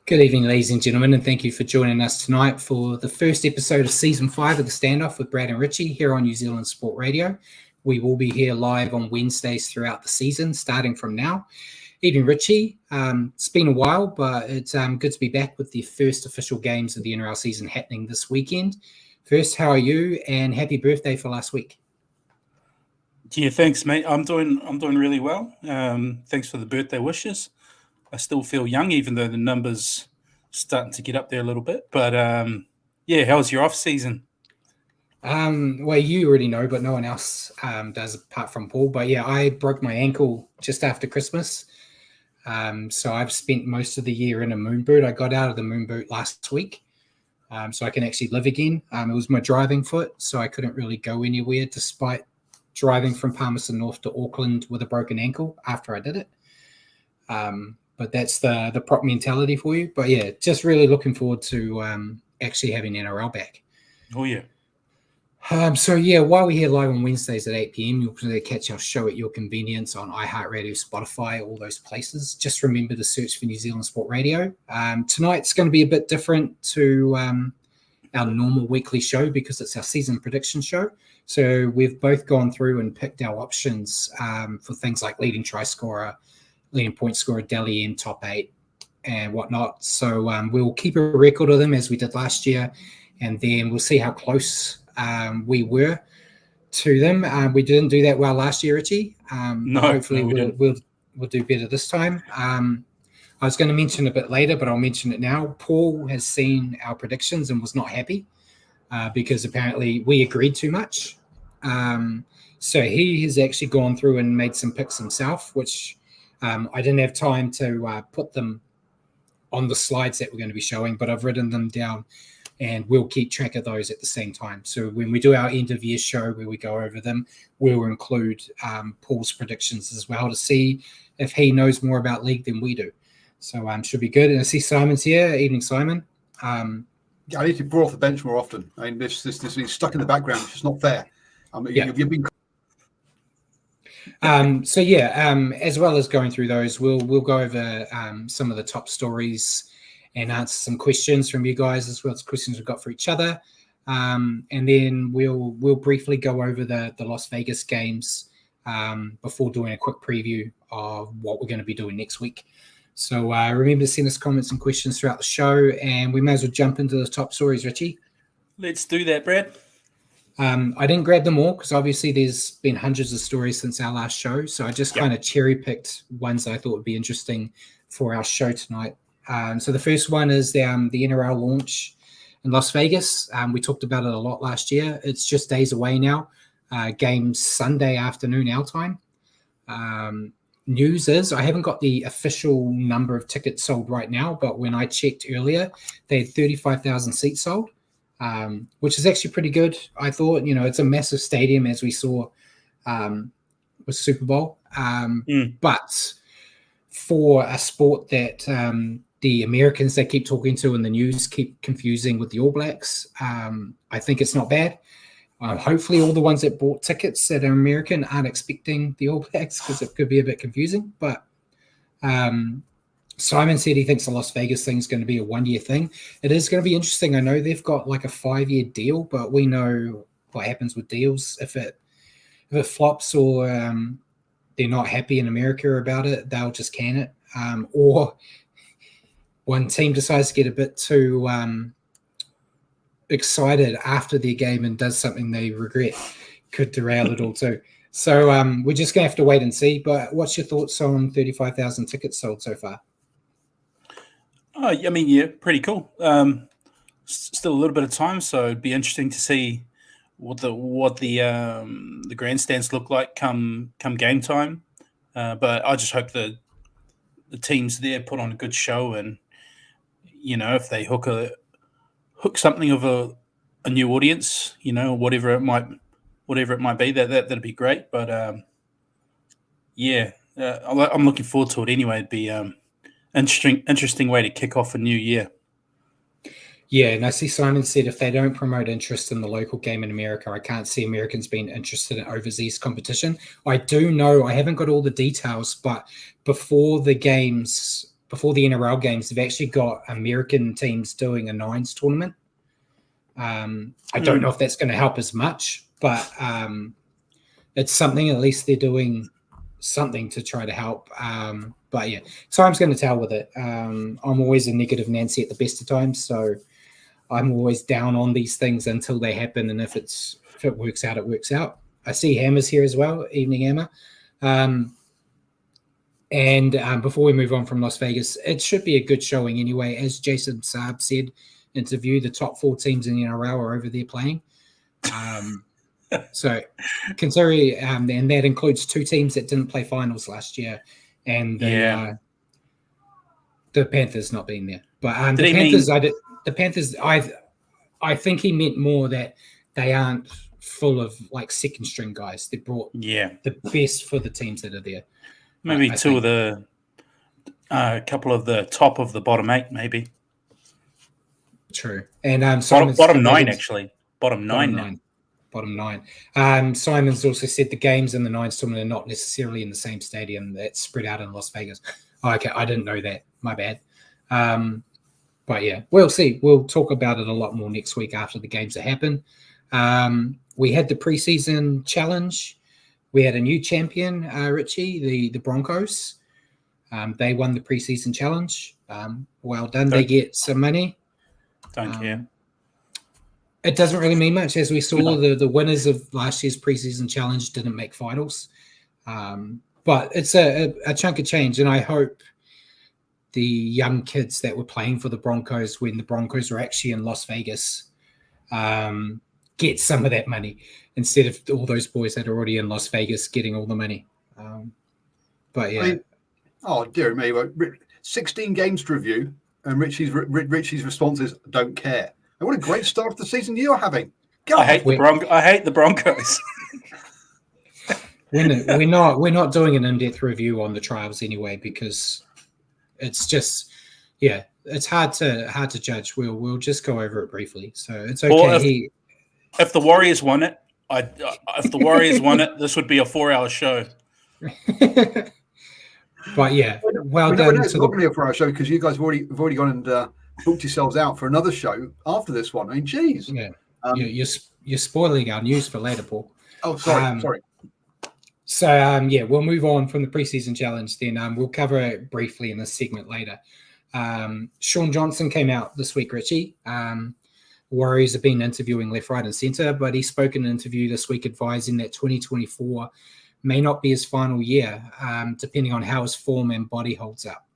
Good evening, ladies and gentlemen, and thank you for joining us tonight for the first episode of Season 5 of The Standoff with Brad and Richie here on New Zealand Sport Radio. We will be here live on Wednesdays throughout the season, starting from now. Evening, Richie. It's been a while, but it's good to be back with the first official games of the NRL season happening this weekend. First, how are you? And happy birthday for last week. Yeah, thanks, mate. I'm doing really well. Thanks for the birthday wishes. I still feel young, even though the numbers starting to get up there a little bit. But yeah, how was your off season? Well, you already know, but no one else does apart from Paul. But yeah, I broke my ankle just after Christmas. So I've spent most of the year in a moon boot. I got out of the moon boot last week, so I can actually live again. It was my driving foot, so I couldn't really go anywhere despite driving from Palmerston North to Auckland with a broken ankle after I did it. But that's the prop mentality for you. But yeah, just really looking forward to actually having NRL back. Oh, yeah. So yeah, while we're here live on Wednesdays at 8 p.m, you'll catch our show at your convenience on iHeartRadio, Spotify, all those places. Just remember to search for New Zealand Sport Radio. Tonight's going to be a bit different to our normal weekly show because it's our season prediction show. So we've both gone through and picked our options for things like leading try scorer, leading point scorer, Dally M, top 8, and whatnot. So we'll keep a record of them as we did last year, and then we'll see how close we were to them. We didn't do that well last year, Richie. Hopefully we'll do better this time. I was going to mention a bit later, but I'll mention it now. Paul has seen our predictions and was not happy because apparently we agreed too much. So he has actually gone through and made some picks himself, which I didn't have time to put them on the slides that we're going to be showing, but I've written them down and we'll keep track of those at the same time. So when we do our end of year show where we go over them, we'll include Paul's predictions as well to see if he knows more about league than we do. So should be good. And I see Simon's here. Evening, Simon. Yeah, I need to be brought off the bench more often. I mean, this being stuck in the background, it's just not fair. You've been. So yeah, as well as going through those, we'll go over some of the top stories and answer some questions from you guys as well as questions we've got for each other. And then we'll briefly go over the Las Vegas games before doing a quick preview of what we're going to be doing next week. So remember to send us comments and questions throughout the show, and we may as well jump into the top stories, Richie. Let's do that, Brad. I didn't grab them all because obviously there's been hundreds of stories since our last show. So I just kind of cherry-picked ones I thought would be interesting for our show tonight. So the first one is the NRL launch in Las Vegas. We talked about it a lot last year. It's just days away now. Games Sunday afternoon our time. News is I haven't got the official number of tickets sold right now, but when I checked earlier, they had 35,000 seats sold, which is actually pretty good. I thought, it's a massive stadium as we saw with Super Bowl. But for a sport that the Americans they keep talking to in the news keep confusing with the All Blacks, I think it's not bad. Hopefully all the ones that bought tickets that are American aren't expecting the All Blacks because it could be a bit confusing. But Simon said he thinks the Las Vegas thing is going to be a one-year thing. It is going to be interesting. I know they've got like a 5-year deal, but we know what happens with deals. If it flops or they're not happy in America about it, they'll just can it. Or one team decides to get a bit too excited after their game and does something they regret, could derail it all too. So we're just going to have to wait and see. But what's your thoughts on 35,000 tickets sold so far? I mean, yeah, pretty cool. Still a little bit of time, so it'd be interesting to see what the grandstands look like come game time. But I just hope the teams there put on a good show, and if they hook something of a new audience, whatever it might be, that'd be great. But I'm looking forward to it anyway. It'd be interesting way to kick off a new year. Yeah, and I see Simon said if they don't promote interest in the local game in America, I can't see Americans being interested in overseas competition. I do know, I haven't got all the details, but before the games before the NRL games, they've actually got American teams doing a nines tournament. I don't know if that's going to help as much, but it's something. At least they're doing something to try to help. But yeah, time's going to tell with it. I'm always a negative Nancy at the best of times, so I'm always down on these things until they happen. And if it works out, it works out. I see Hammer's here as well. Evening, Hammer. And before we move on from Las Vegas, it should be a good showing anyway. As Jason Saab said, interview, the top 4 teams in the NRL are over there playing. So considering, and that includes 2 teams that didn't play finals last year, and the Panthers not being there. But the Panthers, I think he meant more that they aren't full of like second string guys. They brought the best for the teams that are there. Maybe two of the couple of the top of the bottom 8, maybe. True. And bottom 9 actually. Bottom 9. Bottom 9. Simon's also said the games in the Nines tournament are not necessarily in the same stadium. That's spread out in Las Vegas. Oh, okay, I didn't know that. My bad. But yeah, we'll see. We'll talk about it a lot more next week after the games that happen. We had the preseason challenge. We had a new champion, Richie, the Broncos. They won the preseason challenge. Well done. They get some money. Don't care. It doesn't really mean much. As we saw, the winners of last year's preseason challenge didn't make finals. But it's a chunk of change, and I hope the young kids that were playing for the Broncos when the Broncos were actually in Las Vegas get some of that money instead of all those boys that are already in Las Vegas getting all the money. But yeah. Oh, dear me. 16 games to review, and Richie's response is, don't care. And what a great start to the season you're having. I hate the Broncos. We're not doing an in-depth review on the trials anyway, because it's just, it's hard to judge. We'll just go over it briefly. So it's okay. Well, if the Warriors won it, this would be a 4-hour show. But yeah, well done. It's not going to be a 4-hour show because you guys have already gone and booked yourselves out for another show after this one. I mean, geez. Yeah, you're spoiling our news for later, Paul. Oh, sorry. So we'll move on from the preseason challenge. Then we'll cover it briefly in this segment later. Sean Johnson came out this week, Richie. Warriors have been interviewing left, right, and centre, but he spoke in an interview this week advising that 2024 may not be his final year, depending on how his form and body holds up.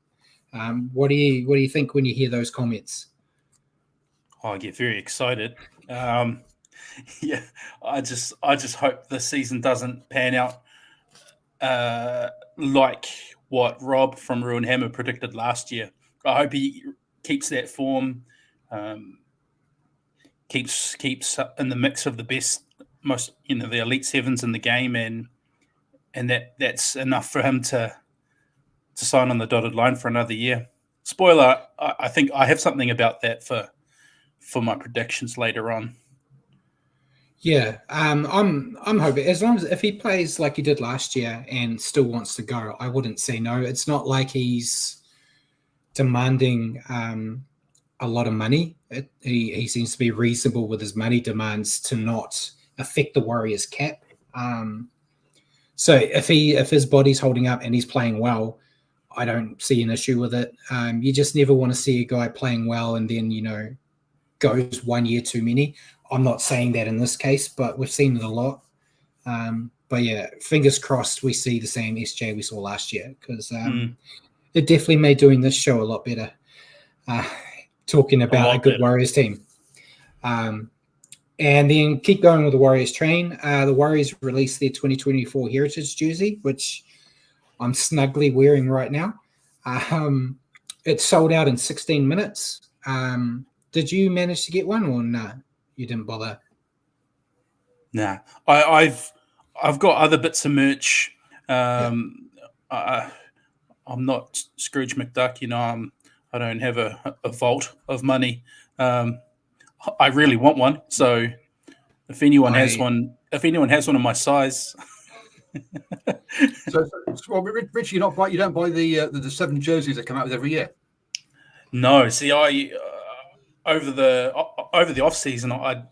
What do you think when you hear those comments? Oh, I get very excited. I just hope the season doesn't pan out like what Rob from Ruin Hammer predicted last year. I hope he keeps that form, keeps in the mix of the best, most the elite sevens in the game, and that's enough for him to sign on the dotted line for another year. Spoiler, I think I have something about that for my predictions later on. Yeah, I'm hoping as long as if he plays like he did last year and still wants to go, I wouldn't say no. It's not like he's demanding a lot of money. He seems to be reasonable with his money demands to not affect the Warriors' cap. So if his body's holding up and he's playing well, I don't see an issue with it. You just never want to see a guy playing well and then goes 1 year too many. I'm not saying that in this case, but we've seen it a lot. But yeah, fingers crossed we see the same SJ we saw last year, because it definitely made doing this show a lot better. Talking about a good Warriors team. And then keep going with the Warriors train. The Warriors released their 2024 Heritage jersey, which I'm snugly wearing right now. It sold out in 16 minutes. Did you manage to get one, or no? You didn't bother? Nah, I've got other bits of merch. I'm not Scrooge McDuck, I don't have a vault of money. I really want one. So if anyone has one of my size, Well, Richie, you don't buy the 7 jerseys that come out with every year. No, see, I over the off season, I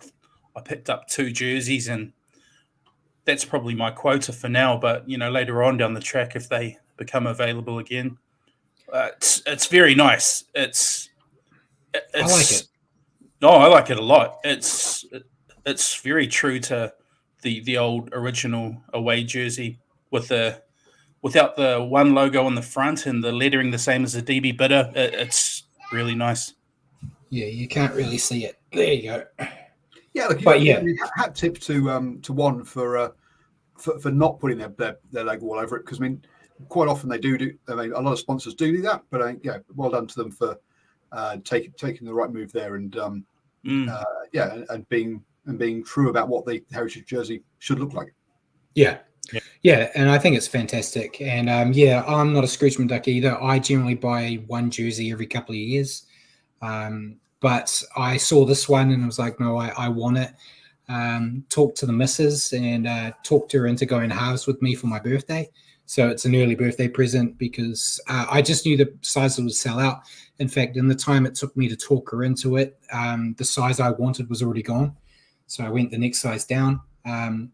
picked up 2 jerseys, and that's probably my quota for now. But later on down the track, if they become available again, it's very nice. I like it. No, I like it a lot. It's very true to the old original away jersey without the one logo on the front and the lettering the same as the DB bidder. It's really nice. Yeah, you can't really see it. There you go. Yeah, look, hat tip to one for not putting their logo all over it, because quite often they do. A lot of sponsors do that, but well done to them for taking the right move there and and being true about what the heritage jersey should look like. Yeah, and I think it's fantastic. And I'm not a Scrooge McDuck either. I generally buy one jersey every couple of years. But I saw this one and I was like, no, I want it. Talked to the missus and talked her into going halves with me for my birthday. So it's an early birthday present because I just knew the size would sell out. In fact, in the time it took me to talk her into it, the size I wanted was already gone. So I went the next size down. And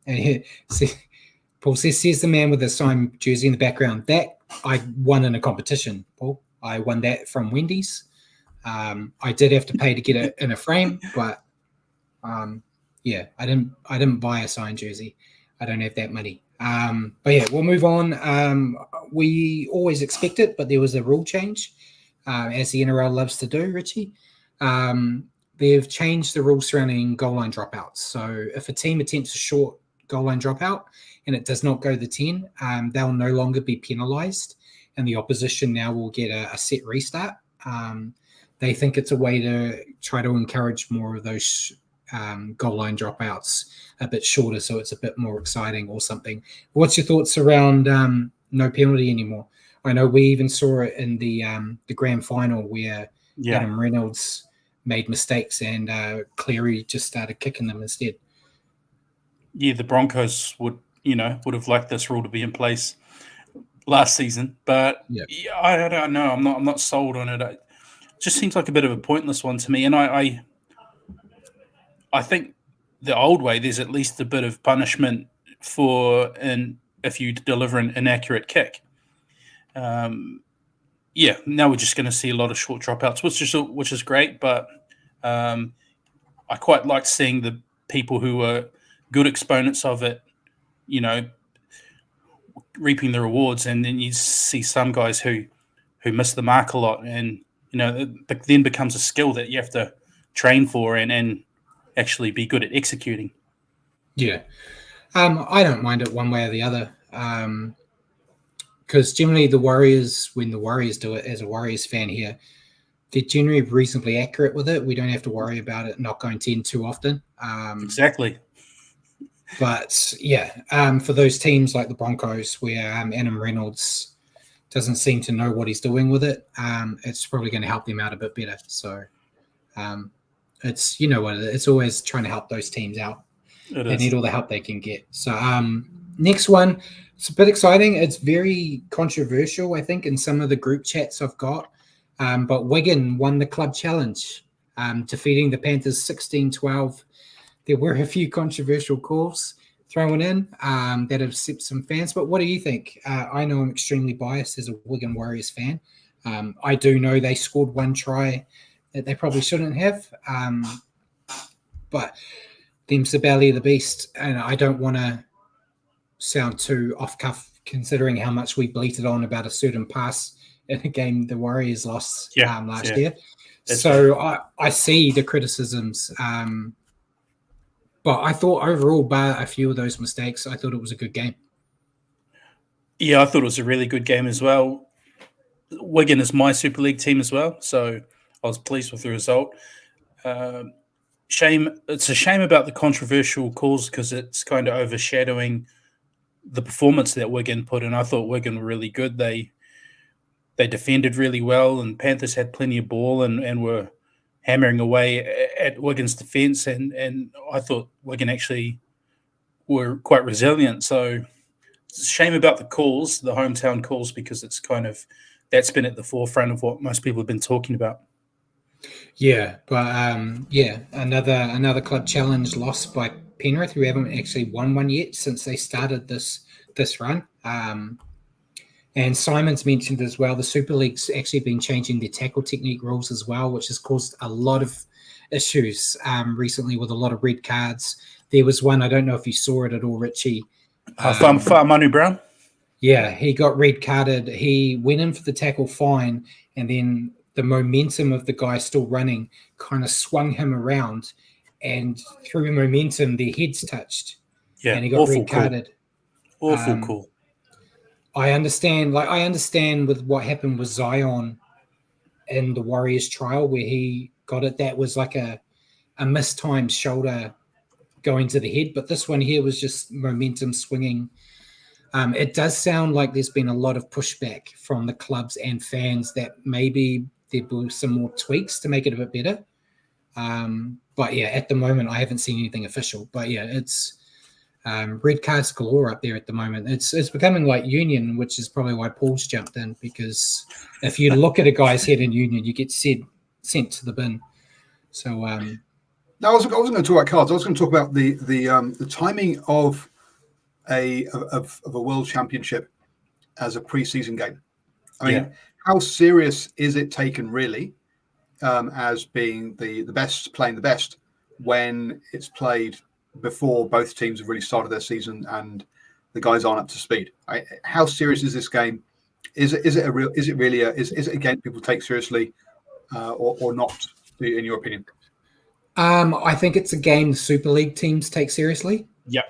Paul says the man with the signed jersey in the background. That I won in a competition, Paul. I won that from Wendy's. I did have to pay to get it in a frame, but I didn't buy a signed jersey. I don't have that money. But yeah, we'll move on. We always expect it, but there was a rule change, as the NRL loves to do, Richie. They've changed the rules surrounding goal line dropouts. So if a team attempts a short goal line dropout and it does not go to the 10, they'll no longer be penalised, and the opposition now will get a set restart. They think it's a way to try to encourage more of those goal line dropouts a bit shorter, so it's a bit more exciting or something. What's your thoughts around no penalty anymore? I know we even saw it in the grand final where Adam Reynolds made mistakes and Cleary just started kicking them instead. Yeah, the Broncos would have liked this rule to be in place last season, but I don't know. I'm not sold on it. It just seems like a bit of a pointless one to me, and I think the old way, there's at least a bit of punishment if you deliver an inaccurate kick. Now we're just going to see a lot of short dropouts, which is great, but I quite like seeing the people who are good exponents of it, reaping the rewards, and then you see some guys who miss the mark a lot, and it then becomes a skill that you have to train for and actually be good at executing. Yeah. I don't mind it one way or the other. Because generally when the Warriors do it, as a Warriors fan here, they're generally reasonably accurate with it. We don't have to worry about it not going 10 too often. Exactly. But for those teams like the Broncos where Adam Reynolds doesn't seem to know what he's doing with it, it's probably going to help them out a bit better. So it's, it's always trying to help those teams out. They need all the help they can get. So next one, it's a bit exciting. It's very controversial, I think, in some of the group chats I've got. But Wigan won the club challenge, defeating the Panthers 16-12. There were a few controversial calls thrown in that have upset some fans. But what do you think? I know I'm extremely biased as a Wigan Warriors fan. I do know they scored one try that they probably shouldn't have. But them's the belly of the beast. And I don't want to sound too off cuff considering how much we bleated on about a certain pass in a game the Warriors lost last year. So I see the criticisms. But I thought overall, bar a few of those mistakes, I thought it was a good game. Yeah, I thought it was a really good game as well. Wigan is my Super League team as well, so I was pleased with the result. It's a shame about the controversial calls because it's kind of overshadowing the performance that Wigan put in. I thought Wigan were really good. They defended really well, and Panthers had plenty of ball and were hammering away at Wigan's defence, and I thought Wigan actually were quite resilient. So it's a shame about the calls, the hometown calls, because it's kind of that's been at the forefront of what most people have been talking about. Yeah, but another club challenge lost by Penrith, who haven't actually won one yet since they started this run. And Simon's mentioned as well, the Super League's actually been changing their tackle technique rules as well, which has caused a lot of issues recently with a lot of red cards. There was one, I don't know if you saw it at all, Richie. Manu Brown? Yeah, he got red carded. He went in for the tackle fine, and then the momentum of the guy still running kind of swung him around, and through momentum, their heads touched. Yeah, and he got red carded. Awful call. I understand with what happened with Zion in the Warriors trial where he got it. That was like a mistimed shoulder going to the head, but this one here was just momentum swinging. It does sound like there's been a lot of pushback from the clubs and fans that maybe there'll be some more tweaks to make it a bit better. But yeah, at the moment, I haven't seen anything official. But yeah, it's red cards galore up there at the moment. It's becoming like Union, which is probably why Paul's jumped in, because if you look at a guy's head in Union, you get sent to the bin. So no, I wasn't going to talk about cards. I was going to talk about the timing of a world championship as a preseason game. I mean, how serious is it taken really as being the best playing the best when it's played before both teams have really started their season and the guys aren't up to speed? How serious is this game? Is it a game people take seriously or not? In your opinion? I think it's a game the Super League teams take seriously. Yeah.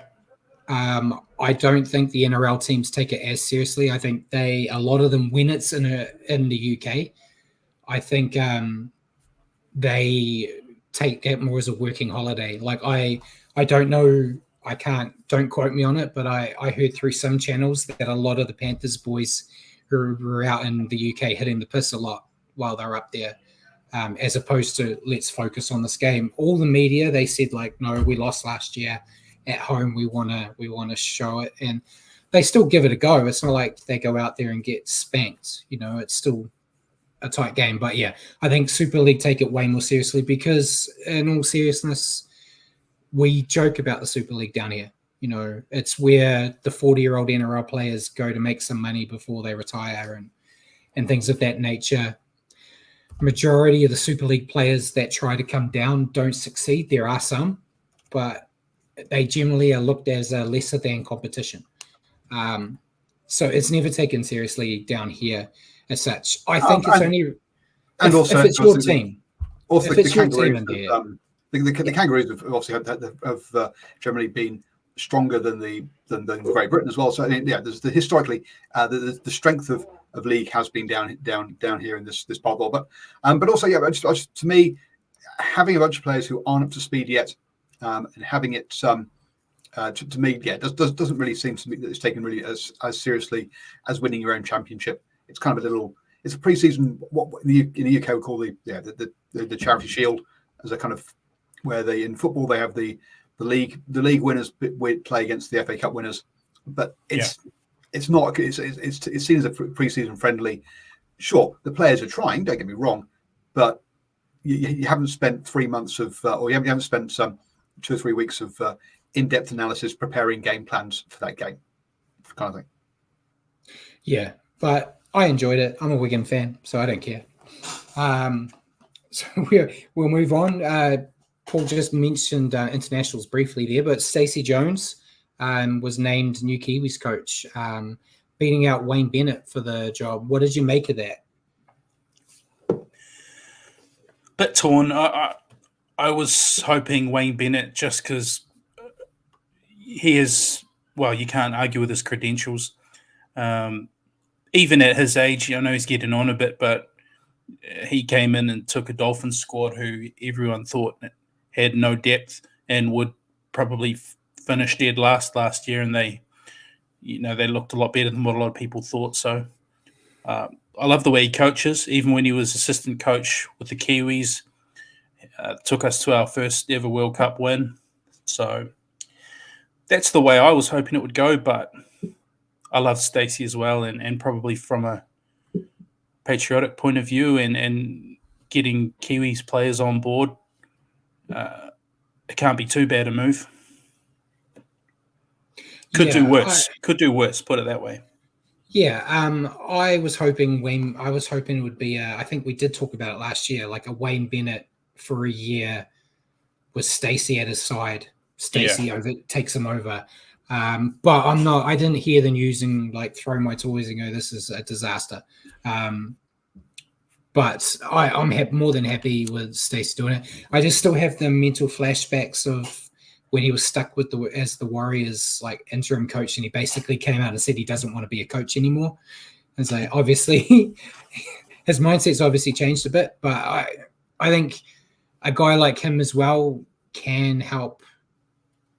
I don't think the NRL teams take it as seriously. I think a lot of them, when it's in the UK, I think they take that more as a working holiday. Like I don't know, don't quote me on it, but I heard through some channels that a lot of the Panthers boys who were out in the UK hitting the piss a lot while they're up there, as opposed to let's focus on this game. All the media, they said like, no, we lost last year at home. We want to show it, and they still give it a go. It's not like they go out there and get spanked. It's still a tight game. But yeah, I think Super League take it way more seriously because, in all seriousness, we joke about the Super League down here. It's where the 40-year-old NRL players go to make some money before they retire and things of that nature. Majority of the Super League players that try to come down don't succeed. There are some, but they generally are looked as a lesser than competition. So it's never taken seriously down here as such. I think it's only if it's your team. Also, if it's your team in there. The Kangaroos have obviously have generally been stronger than Great Britain as well. So there's historically the strength of league has been down here in this part of the world. But also to me, having a bunch of players who aren't up to speed yet, and having it to me, doesn't really seem to me that it's taken really as seriously as winning your own championship. It's kind of it's a pre-season, what in the UK we call the Charity Shield, as a kind of where in football they have the league winners play against the FA Cup winners, but it's not it's seen as a pre-season friendly. Sure, the players are trying, don't get me wrong, but you haven't spent 3 months of or you haven't spent some 2 or 3 weeks of in-depth analysis preparing game plans for that game, kind of thing. Yeah, but I enjoyed it. I'm a Wigan fan, so I don't care. So we'll move on. Paul just mentioned internationals briefly there, but Stacey Jones was named new Kiwis coach, beating out Wayne Bennett for the job. What did you make of that? Bit torn. I was hoping Wayne Bennett, just because he is, well, you can't argue with his credentials. Even at his age, I know he's getting on a bit, but he came in and took a Dolphins squad who everyone thought had no depth and would probably finish dead last year, and they looked a lot better than what a lot of people thought. So I love the way he coaches. Even when he was assistant coach with the Kiwis, took us to our first ever World Cup win. So that's the way I was hoping it would go, but I love Stacey as well, and probably from a patriotic point of view and getting Kiwis players on board, it can't be too bad a move. Could do worse. Could do worse. Put it that way. Yeah, I was hoping it would be. I think we did talk about it last year, like a Wayne Bennett for a year with Stacey at his side. Stacey takes him over. But I'm not. I didn't hear the news and like throw my toys and go, "This is a disaster." But I'm more than happy with Stacey doing it. I just still have the mental flashbacks of when he was stuck with as the Warriors like interim coach, and he basically came out and said he doesn't want to be a coach anymore. And so obviously his mindset's obviously changed a bit, but I think a guy like him as well can help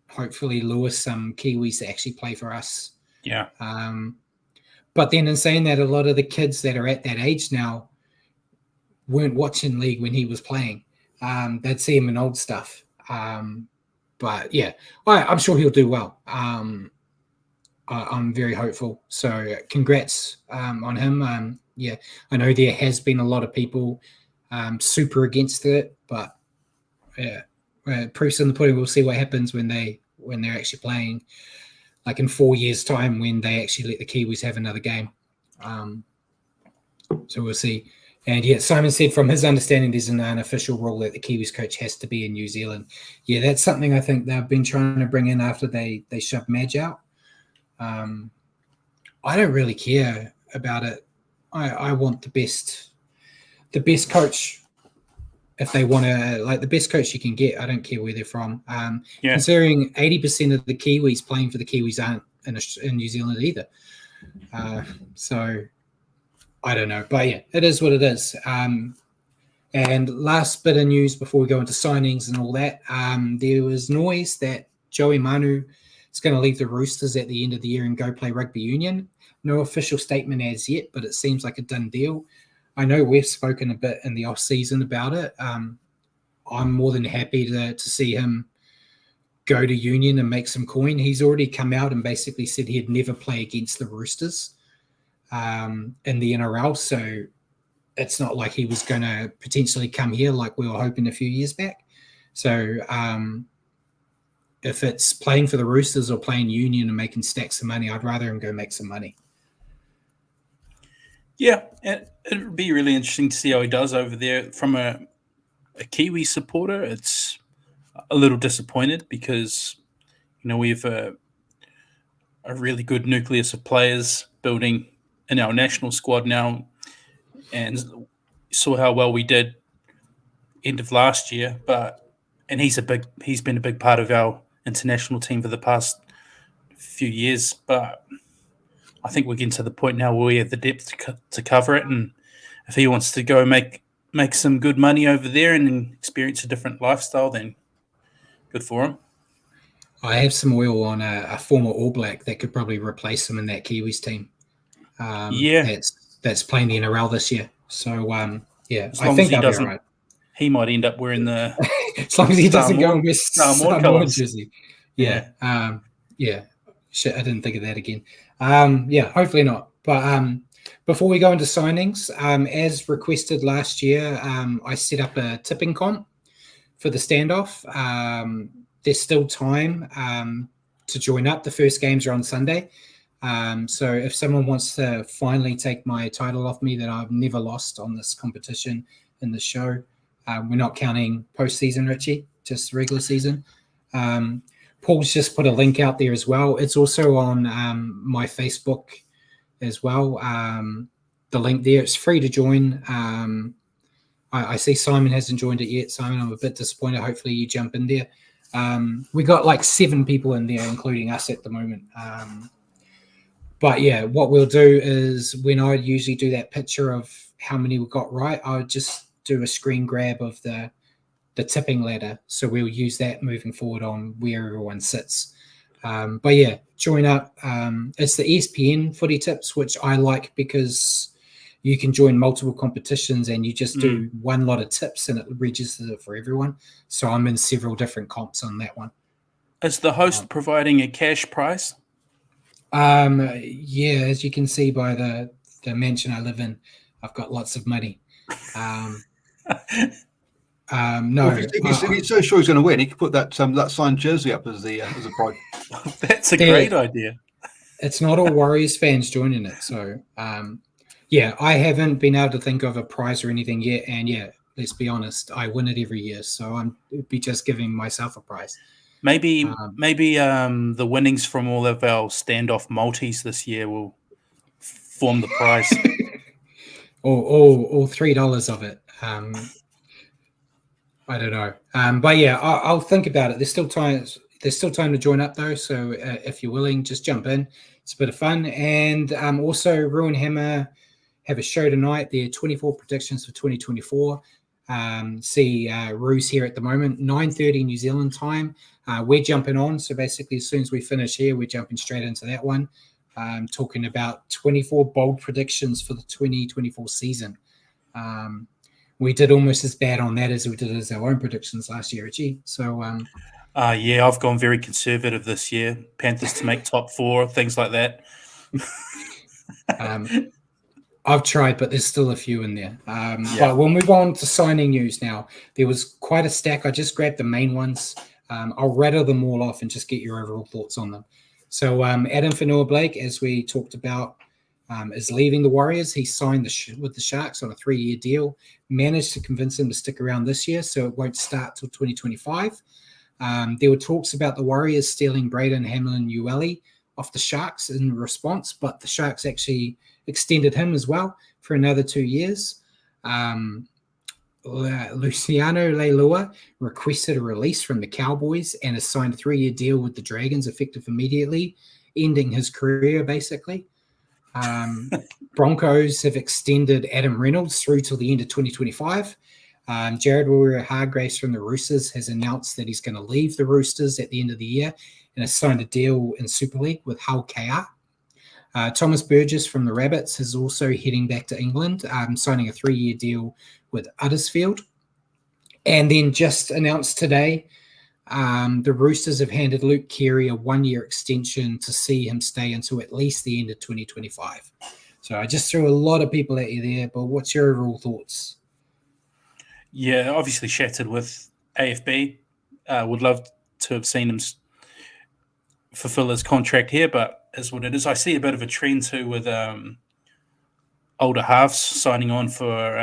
hopefully lure some Kiwis to actually play for us. Yeah. But then in saying that, a lot of the kids that are at that age now weren't watching league when he was playing. They'd see him in old stuff. But yeah, I'm sure he'll do well. I'm very hopeful. So congrats on him. Yeah, I know there has been a lot of people super against it, but yeah, proof's in the pudding. We'll see what happens when they're actually playing, like in 4 years' time when they actually let the Kiwis have another game. So we'll see. And yeah, Simon said from his understanding, there's an unofficial rule that the Kiwis coach has to be in New Zealand. Yeah, that's something I think they've been trying to bring in after they shoved Madge out. I don't really care about it. I want the best coach. If they want to, like the best coach you can get, I don't care where they're from. Considering 80% of the Kiwis playing for the Kiwis aren't in New Zealand either. So I don't know, but yeah, it is what it is. And last bit of news before we go into signings and all that, there was noise that Joey Manu is going to leave the Roosters at the end of the year and go play rugby union. No official statement as yet, but it seems like a done deal. I know we've spoken a bit in the off season about it. I'm more than happy to see him go to union and make some coin. He's already come out and basically said he'd never play against the Roosters in the NRL. So it's not like he was going to potentially come here like we were hoping a few years back. So if it's playing for the Roosters or playing union and making stacks of money, I'd rather him go make some money. Yeah, it would be really interesting to see how he does over there. From a Kiwi supporter, it's a little disappointed because, you know, we have a really good nucleus of players building in our national squad now, and saw how well we did end of last year. And he's been a big part of our international team for the past few years. But I think we're getting to the point now where we have the depth to cover it. And if he wants to go make some good money over there and experience a different lifestyle, then good for him. I have some oil on a former All Black that could probably replace him in that Kiwis team. That's playing the NRL this year. So yeah, I think that'll be all right. He might end up wearing the as long as he doesn't go and wear Samoan jersey. Yeah. Shit, I didn't think of that again. Yeah, hopefully not. But before we go into signings, as requested last year, I set up a tipping comp for the standoff. There's still time to join up. The first games are on Sunday. So if someone wants to finally take my title off me that I've never lost on this competition in the show, we're not counting postseason, Richie, just regular season. Paul's just put a link out there as well. It's also on my Facebook as well. The link there, it's free to join. I see Simon hasn't joined it yet. Simon, I'm a bit disappointed. Hopefully you jump in there. We got like 7 people in there, including us at the moment. But yeah, what we'll do is when I usually do that picture of how many we got right, I would just do a screen grab of the tipping ladder. So we'll use that moving forward on where everyone sits. But yeah, join up. It's the ESPN footy tips, which I like because you can join multiple competitions and you just do one lot of tips and it registers it for everyone. So I'm in several different comps on that one. Is the host providing a cash prize? Yeah, as you can see by the mansion I live in, I've got lots of money. No, Well, if he's so sure he's going to win, he could put that signed jersey up as a prize. That's a great idea. It's not all Warriors fans joining it, so yeah, I haven't been able to think of a prize or anything yet, and yeah, let's be honest, I win it every year, so I'm be just giving myself a prize. Maybe the winnings from all of our standoff multis this year will form the prize. All $3 of it. I don't know, but yeah, I'll think about it. There's still time. There's still time to join up though, so if you're willing, just jump in. It's a bit of fun, and also Ruin Hammer have a show tonight. Their 24 predictions for 2024. See Ruse here at the moment, 9:30 New Zealand time. We're jumping on, so basically as soon as we finish here, we're jumping straight into that one. Talking about 24 bold predictions for the 2024 season. We did almost as bad on that as we did as our own predictions last year, Richie. So yeah, I've gone very conservative this year. Panthers to make top 4, things like that. I've tried, but there's still a few in there. But we'll move on to signing news now. There was quite a stack. I just grabbed the main ones. I'll rattle them all off and just get your overall thoughts on them. So Adam Fanua-Blake, as we talked about, is leaving the Warriors. He signed with the Sharks on a 3-year deal, managed to convince him to stick around this year, so it won't start till 2025. There were talks about the Warriors stealing Braden Hamlin-Uele off the Sharks in response, but the Sharks actually extended him as well for another 2 years. Luciano Leilua requested a release from the Cowboys and has signed a 3-year deal with the Dragons effective immediately, ending his career basically. Broncos have extended Adam Reynolds through till the end of 2025. Jared Warrior-Hargraves from the Roosters has announced that he's going to leave the Roosters at the end of the year and has signed a deal in Super League with Hull KR. Thomas Burgess from the Rabbits is also heading back to England, signing a 3-year deal with Huddersfield. And then just announced today, the Roosters have handed Luke Keary a 1-year extension to see him stay until at least the end of 2025. So I just threw a lot of people at you there, but what's your overall thoughts? Yeah, obviously shattered with AFB. Would love to have seen him fulfill his contract here, but is what it is. I see a bit of a trend too with older halves signing on for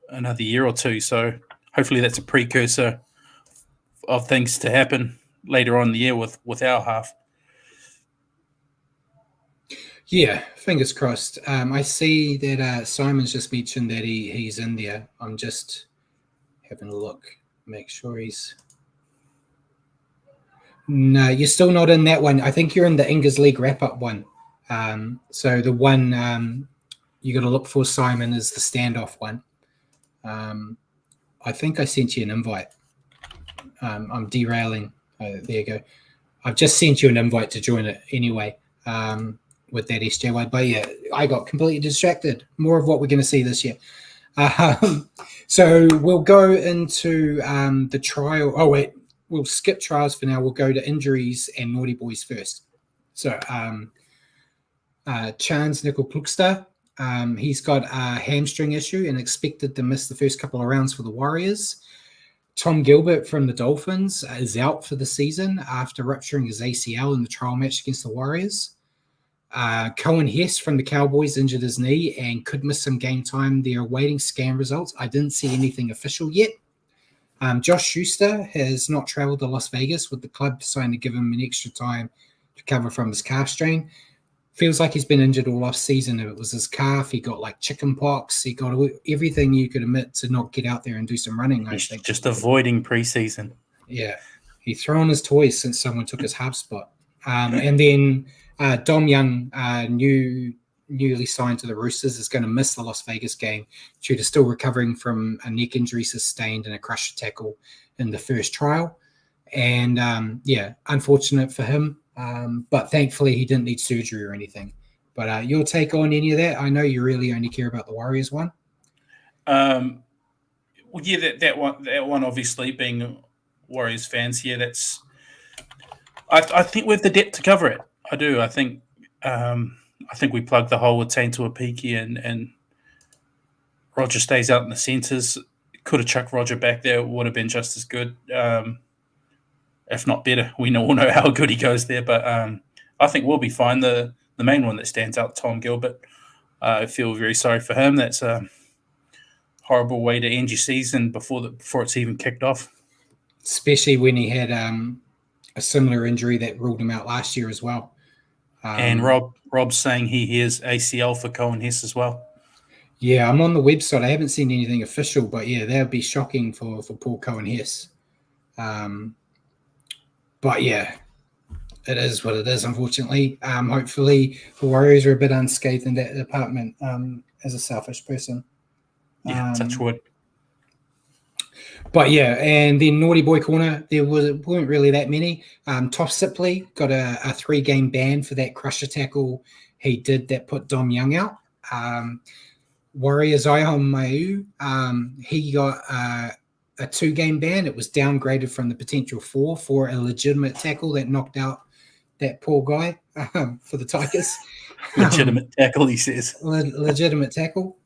another year or two. So hopefully that's a precursor of things to happen later on in the year with our half. Yeah, fingers crossed. I see that Simon's just mentioned that he's in there. I'm just having a look, make sure he's... No, you're still not in that one. I think you're in the Ingers League wrap-up one. So the one you got to look for, Simon, is the standoff one. I think I sent you an invite. I'm derailing. There you go. I've just sent you an invite to join it anyway with that SJY. But yeah, I got completely distracted. More of what we're going to see this year. So we'll go into the trial. Oh, wait. We'll skip trials for now. We'll go to injuries and naughty boys first. So Chance Nickel-Plukster, he's got a hamstring issue and expected to miss the first couple of rounds for the Warriors. Tom Gilbert from the Dolphins is out for the season after rupturing his ACL in the trial match against the Warriors. Cohen Hess from the Cowboys injured his knee and could miss some game time. They're awaiting scan results. I didn't see anything official yet. Josh Schuster has not traveled to Las Vegas, with the club deciding to give him an extra time to recover from his calf strain. Feels like he's been injured all off season. If it was his calf, he got like chicken pox. He got everything you could admit to not get out there and do some running. I think just avoiding preseason. Yeah, he thrown his toys since someone took his half spot. And then Dom Young, newly signed to the Roosters, is going to miss the Las Vegas game due to still recovering from a neck injury sustained in a crusher tackle in the first trial. And unfortunate for him. But thankfully he didn't need surgery or anything. But your take on any of that? I know you really only care about the Warriors one. Well, yeah, that one obviously being Warriors fans. Yeah, that's. I think we have the depth to cover it. I do. I think I think we plug the hole with Taintua Piki and Roger stays out in the centres. Could have chucked Roger back there. It would have been just as good, if not better. We all know how good he goes there, but I think we'll be fine. The main one that stands out, Tom Gilbert. I feel very sorry for him. That's a horrible way to end your season before it's even kicked off. Especially when he had a similar injury that ruled him out last year as well. And Rob's saying he hears ACL for Cohen Hess as well. Yeah, I'm on the website. I haven't seen anything official, but yeah, that would be shocking for Paul Cohen Hess. But yeah, it is what it is, unfortunately. Hopefully the Warriors are a bit unscathed in that department as a selfish person. Yeah, touch wood. But yeah, and then Naughty Boy Corner, weren't really that many. Toff Sipley got a 3-game ban for that crusher tackle he did that put Dom Young out. Warrior Zion Maeu, he got a 2-game ban. It was downgraded from the potential 4 for a legitimate tackle that knocked out that poor guy for the Tigers. Legitimate tackle, he says. Legitimate tackle.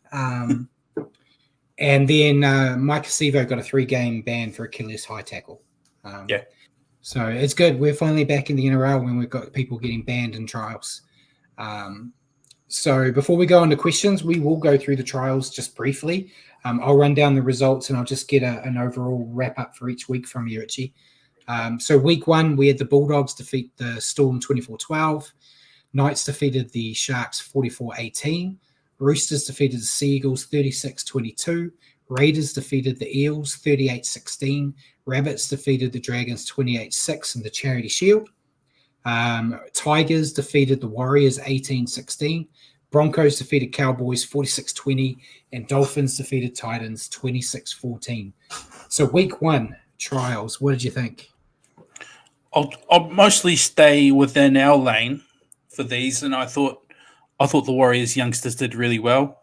And then Mike Acevo got a 3-game ban for Achilles high tackle. So it's good. We're finally back in the NRL when we've got people getting banned in trials. So before we go on to questions, we will go through the trials just briefly. I'll run down the results and I'll just get an overall wrap up for each week from you, Richie. So week 1, we had the Bulldogs defeat the Storm 24-12. Knights defeated the Sharks 44-18. Roosters defeated the Seagulls 36-22. Raiders defeated the Eels 38-16. Rabbits defeated the Dragons 28-6 in the Charity Shield. Tigers defeated the Warriors 18-16. Broncos defeated Cowboys 46-20. And Dolphins defeated Titans 26-14. So week 1 trials, what did you think? I'll mostly stay within our lane for these, and I thought the Warriors youngsters did really well,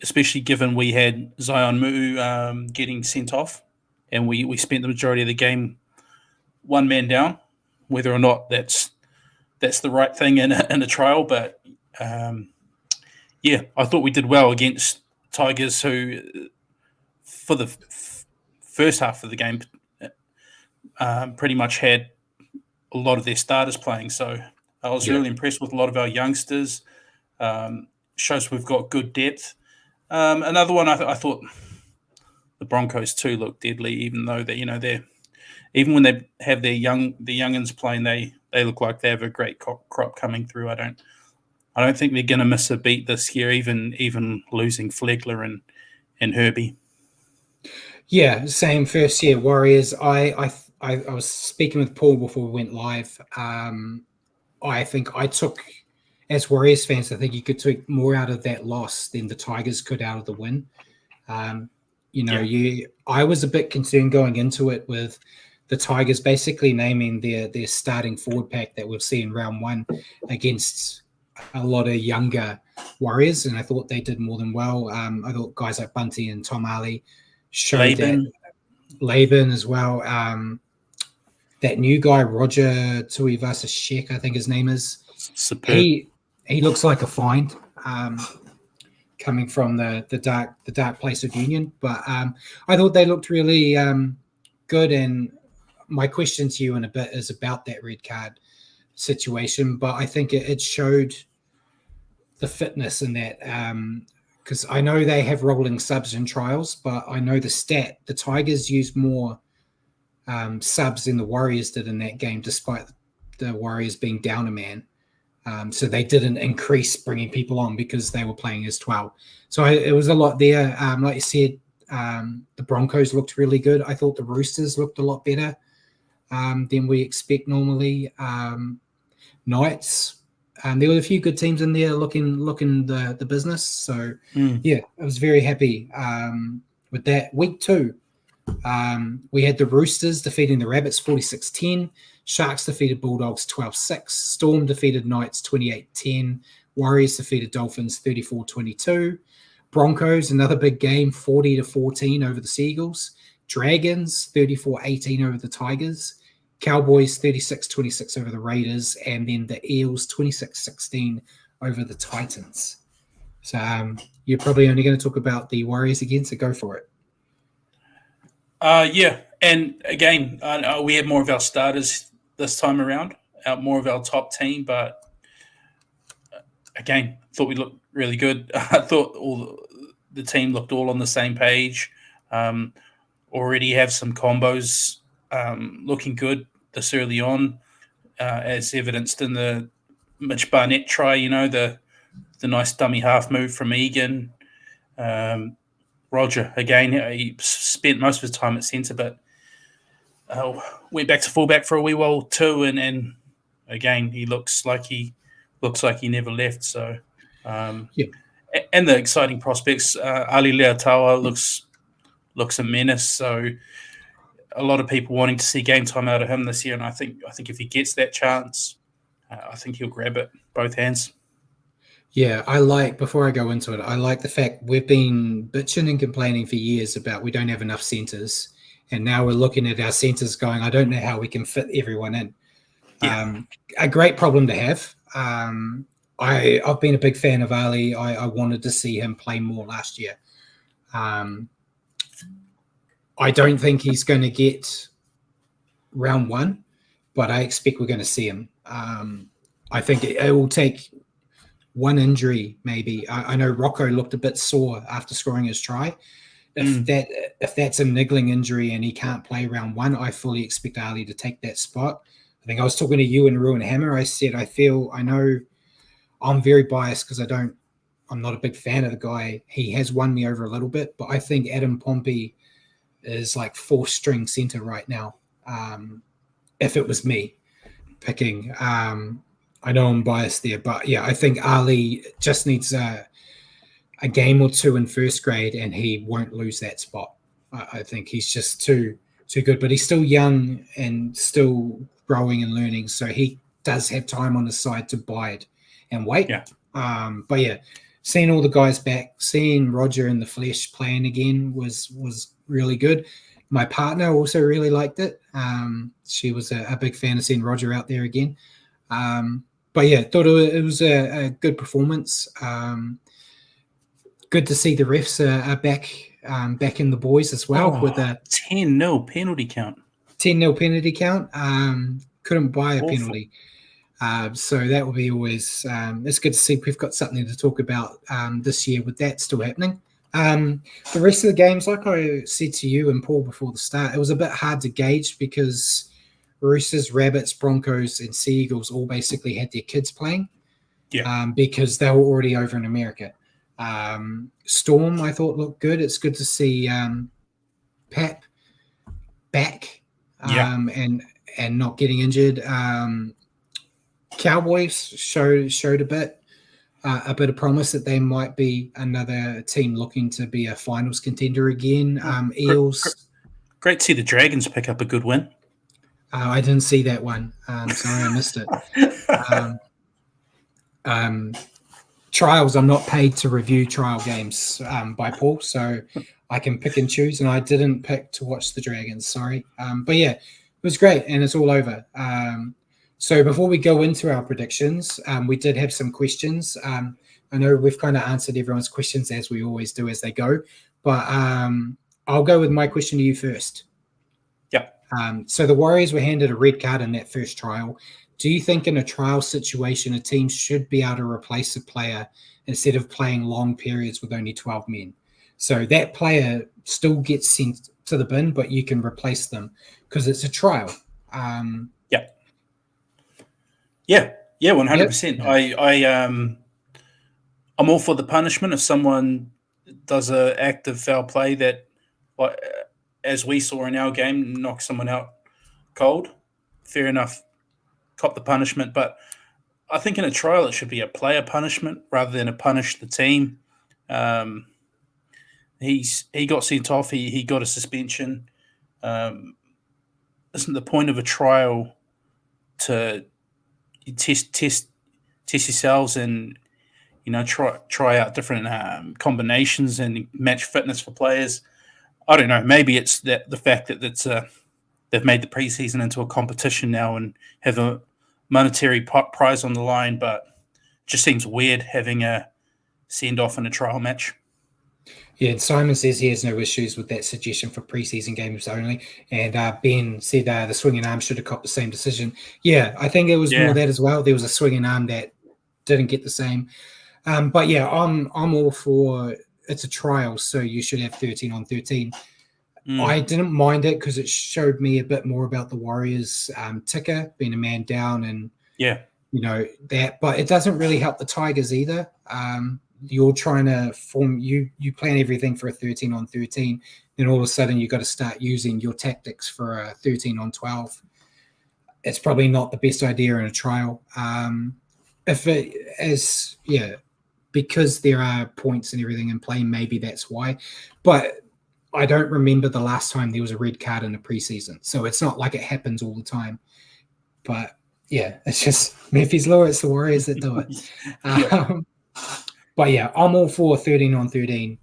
especially given we had Zion Mu getting sent off, and we spent the majority of the game one man down. Whether or not that's the right thing in a trial, but yeah, I thought we did well against Tigers, who for the first half of the game pretty much had a lot of their starters playing. So I was really impressed with a lot of our youngsters. Shows we've got good depth. Another one, I thought the Broncos too look deadly, even though that even when they have the youngins playing, they look like they have a great crop coming through. I don't think they're going to miss a beat this year, even losing Flegler and Herbie. Yeah, same first year Warriors. I was speaking with Paul before we went live. I think I took, as Warriors fans, I think you could take more out of that loss than the Tigers could out of the win. I was a bit concerned going into it with the Tigers basically naming their starting forward pack that we'll see in round 1 against a lot of younger Warriors, and I thought they did more than well. I thought guys like Bunty and Tom Ali showed Laban as well. That new guy, Roger Tuivasa-Sheck, I think his name is. Superb. He looks like a find coming from the dark place of Union. But I thought they looked really good. And my question to you in a bit is about that red card situation. But I think it showed the fitness in that. Because I know they have rolling subs in trials, but I know the Tigers used more subs than the Warriors did in that game, despite the Warriors being down a man. So they didn't increase bringing people on because they were playing as 12. So it was a lot there. Like you said, the Broncos looked really good. I thought the Roosters looked a lot better than we expect normally. Knights, there were a few good teams in there looking the business. So yeah, I was very happy with that. Week 2, we had the Roosters defeating the Rabbits 46-10. Sharks defeated Bulldogs 12-6. Storm defeated Knights 28-10. Warriors defeated Dolphins 34-22. Broncos, another big game, 40-14 over the Seagulls. Dragons 34-18 over the Tigers. Cowboys 36-26 over the Raiders, and then the Eels 26-16 over the Titans. So you're probably only going to talk about the Warriors again, so go for it. Yeah, and again, we had more of our starters this time around, more of our top team, but again, thought we looked really good. I thought the team looked all on the same page. Already have some combos looking good this early on, as evidenced in the Mitch Barnett try, the nice dummy half move from Egan. Roger, again, he spent most of his time at centre, but went back to fullback for a wee while too, and again, he looks like he never left. So, and the exciting prospects, Ali Leotawa looks a menace. So, a lot of people wanting to see game time out of him this year, and I think if he gets that chance, I think he'll grab it both hands. Yeah, before I go into it, I like the fact we've been bitching and complaining for years about we don't have enough centres. And now we're looking at our centres going, I don't know how we can fit everyone in. Yeah. A great problem to have. I've been a big fan of Ali. I wanted to see him play more last year. I don't think he's going to get round one, but I expect we're going to see him. I think it will take one injury, maybe. I know Rocco looked a bit sore after scoring his try. If that's a niggling injury and he can't play round one, I fully expect Ali to take that spot. I think I was talking to you and Ruin Hammer. I said I know I'm very biased because I'm not a big fan of the guy. He has won me over a little bit, but I think Adam Pompey is like fourth string centre right now. If it was me picking, I know I'm biased there, but yeah, I think Ali just needs a game or two in first grade and he won't lose that spot. I think he's just too good, but he's still young and still growing and learning. So he does have time on his side to bide and wait. Yeah. But yeah, seeing all the guys back, seeing Roger in the flesh playing again was really good. My partner also really liked it. She was a big fan of seeing Roger out there again. But yeah, thought it was a good performance. Good to see the refs are back in the boys as well with a 10-0 penalty count. 10-0 penalty count. Couldn't buy a penalty. So that will be always it's good to see we've got something to talk about this year with that still happening. The rest of the games, like I said to you and Paul before the start, it was a bit hard to gauge because Roosters, Rabbits, Broncos, and Sea Eagles all basically had their kids playing because they were already over in America. Storm, I thought, looked good. It's good to see Pap back and not getting injured. Cowboys showed a bit of promise that they might be another team looking to be a finals contender again. Eels. Great to see the Dragons pick up a good win. I didn't see that one. Sorry, I missed it. Trials, I'm not paid to review trial games by Paul, so I can pick and choose, and I didn't pick to watch the Dragons, sorry. But yeah, it was great, and it's all over. So before we go into our predictions, we did have some questions. I know we've kind of answered everyone's questions as we always do as they go, but I'll go with my question to you first. Yeah. So the Warriors were handed a red card in that first trial. Do you think in a trial situation, a team should be able to replace a player instead of playing long periods with only 12 men? So that player still gets sent to the bin, but you can replace them because it's a trial. Yeah, 100%. Yep. I'm all for the punishment if someone does an act of foul play that, as we saw in our game, knocks someone out cold. Fair enough, cop the punishment. But I think in a trial it should be a player punishment rather than a punish the team. He got sent off. He got a suspension. Isn't the point of a trial to test yourselves and try out different combinations and match fitness for players? I don't know. Maybe it's the fact that it's a they've made the preseason into a competition now and have a monetary prize on the line, but it just seems weird having a send-off in a trial match. Yeah, and Simon says he has no issues with that suggestion for preseason games only. And Ben said the swinging arm should have copped the same decision. Yeah, I think it was more that as well. There was a swinging arm that didn't get the same. But yeah, I'm all for it's a trial, so you should have 13 on 13. I didn't mind it because it showed me a bit more about the Warriors ticker being a man down and that. But it doesn't really help the Tigers either. You're trying to form you plan everything for a 13 on 13, then all of a sudden you've got to start using your tactics for a 13 on 12. It's probably not the best idea in a trial. If it is, because there are points and everything in play, maybe that's why. But I don't remember the last time there was a red card in the preseason, so it's not like it happens all the time. But yeah, it's just Murphy's Law. It's the Warriors that do it. But yeah, I'm all for 13 on 13.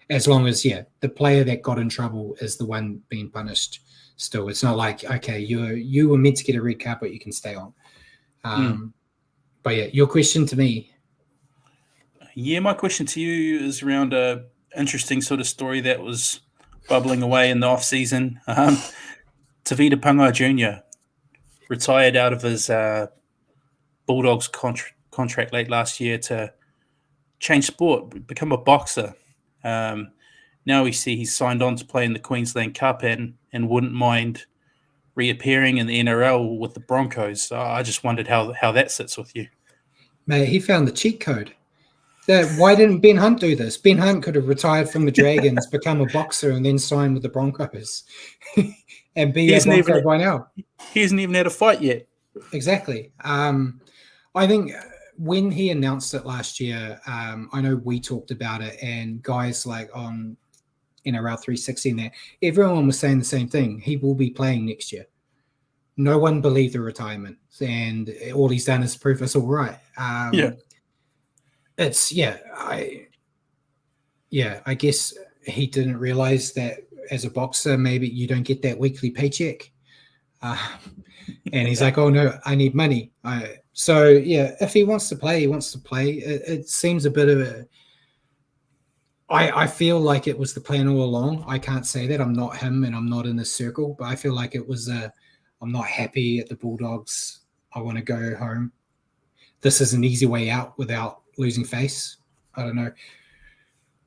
As long as the player that got in trouble is the one being punished. Still, it's not like okay, you were meant to get a red card, but you can stay on. But yeah, your question to me. Yeah, my question to you is around a interesting sort of story that was bubbling away in the off season. Tavita Pangai Jr. retired out of his Bulldogs contract late last year to change sport, become a boxer. Now we see he's signed on to play in the Queensland Cup and wouldn't mind reappearing in the NRL with the Broncos. So I just wondered how that sits with you. Mate, he found the cheat code. Why didn't Ben Hunt do this? Ben Hunt could have retired from the Dragons, become a boxer, and then signed with the Broncos and be a Bronco by now. He hasn't even had a fight yet. Exactly. I think when he announced it last year, I know we talked about it, and guys like on NRL 360 and that, everyone was saying the same thing. He will be playing next year. No one believed the retirement, and all he's done is prove it's all right. I guess he didn't realize that as a boxer, maybe you don't get that weekly paycheck. And he's like, oh no, I need money. If he wants to play, he wants to play. It seems a bit of a, I feel like it was the plan all along. I can't say that. I'm not him and I'm not in this circle, but I feel like it was I'm not happy at the Bulldogs. I want to go home. This is an easy way out without losing face. I don't know.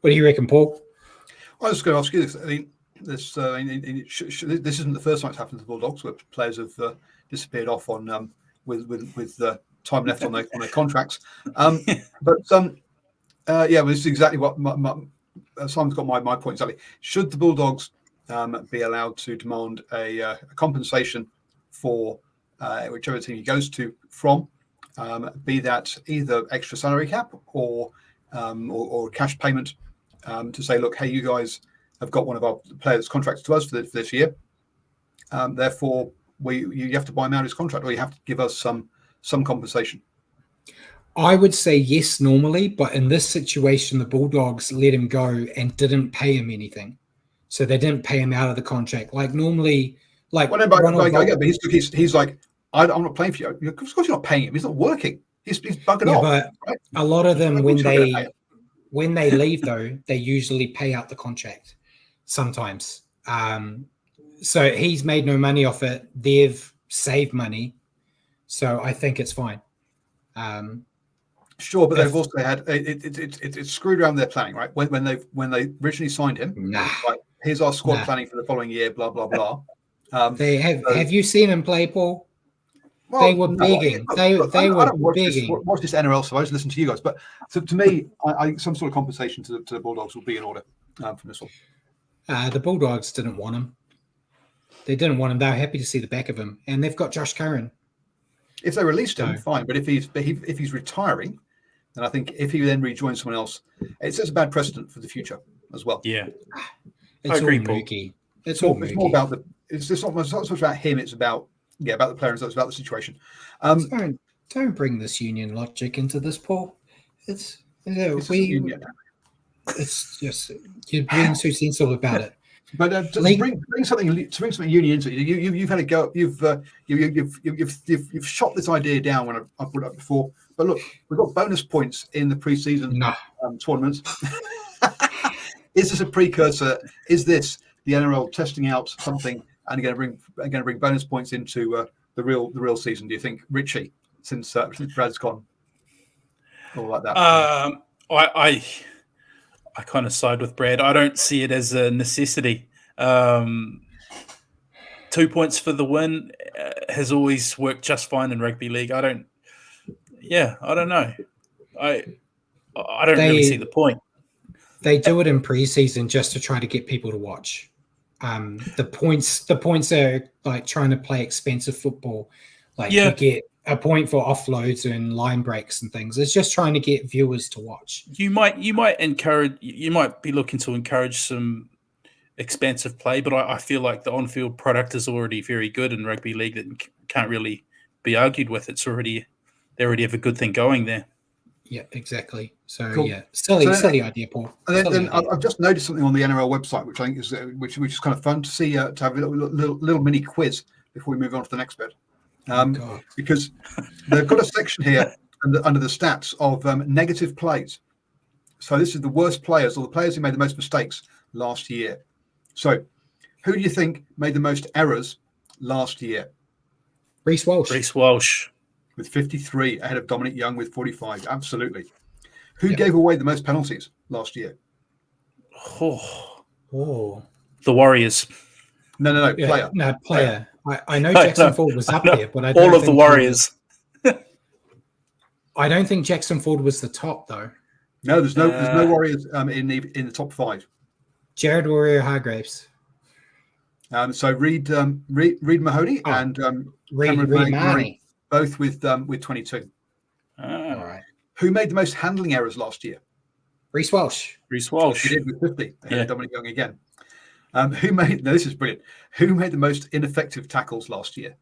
What do you reckon, Paul? I was going to ask you this. I mean, this isn't the first time it's happened to the Bulldogs, where players have disappeared off on with time left on their contracts. But this is exactly what Simon's got my point exactly. Should the Bulldogs be allowed to demand a compensation for whichever team he goes to from, be that either extra salary cap or cash payment, to say, look, hey, you guys have got one of our players contracted to us for this year. Therefore, you have to buy him out his contract, or you have to give us some compensation. I would say yes normally, but in this situation, the Bulldogs let him go and didn't pay him anything. So they didn't pay him out of the contract. Like normally, but he's like, I'm not playing for you. Of course you're not paying him. He's not working. He's bugging off. But right? A lot of them, when they leave, though, they usually pay out the contract sometimes. So he's made no money off it. They've saved money. So I think it's fine. Sure, but they've also had it's screwed around their planning, right? When they originally signed him, like, here's our squad planning for the following year, blah blah blah. Have you seen him play, Paul? Well, they were begging. They were begging. Watch this NRL, so I just listen to you guys. But to me, I some sort of compensation to the Bulldogs will be in order from this one. The Bulldogs didn't want him. They didn't want him. They were happy to see the back of him, and they've got Josh Curran. If they released him, fine. But if he's retiring, then I think if he then rejoins someone else, it sets a bad precedent for the future as well. Yeah, it's all murky. It's all murky. It's more about it's not so much about him. It's about the player, and it's about the situation. Don't bring this union logic into this, Paul. It's just you're being so sensible about it. But to bring something uni into it, you've had a go. You've shot this idea down when I put it up before. But look, we've got bonus points in the pre-season tournaments. Is this a precursor? Is this the NRL testing out something and going to bring bonus points into the real season? Do you think, Richie? Since Brad's gone, all like that. I kind of side with Brad. I don't see it as a necessity. 2 points for the win has always worked just fine in rugby league. I don't know. I don't really see the point. They do it in preseason just to try to get people to watch. The points are like trying to play expensive football. You get a point for offloads and line breaks and things. It's just trying to get viewers to watch. You might be looking to encourage some expansive play, but I feel like the on-field product is already very good in rugby league that can't really be argued with. They already have a good thing going there. Yeah, exactly. So cool. silly idea, Paul. And then I've just noticed something on the NRL website, which I think is which is kind of fun to see. To have a little mini quiz before we move on to the next bit. Because they've got a section here under the stats of negative plays. So this is the worst players, or the players who made the most mistakes last year. So who do you think made the most errors last year? Reece Walsh. With 53, ahead of Dominic Young with 45. Absolutely. Who gave away the most penalties last year? Oh. The Warriors. No, player. No, player. I know Jackson Ford was up there, but I don't all of the Warriors. I don't think Jackson Ford was the top though. No, there's no Warriors in the top 5. Jared Warrior-Hargraves. So Reed Mahoney and Reed Mahoney, both with 22. All right. Who made the most handling errors last year? Reece Walsh. He did with 50. Ahead of Dominic Young again. This is brilliant. Who made the most ineffective tackles last year?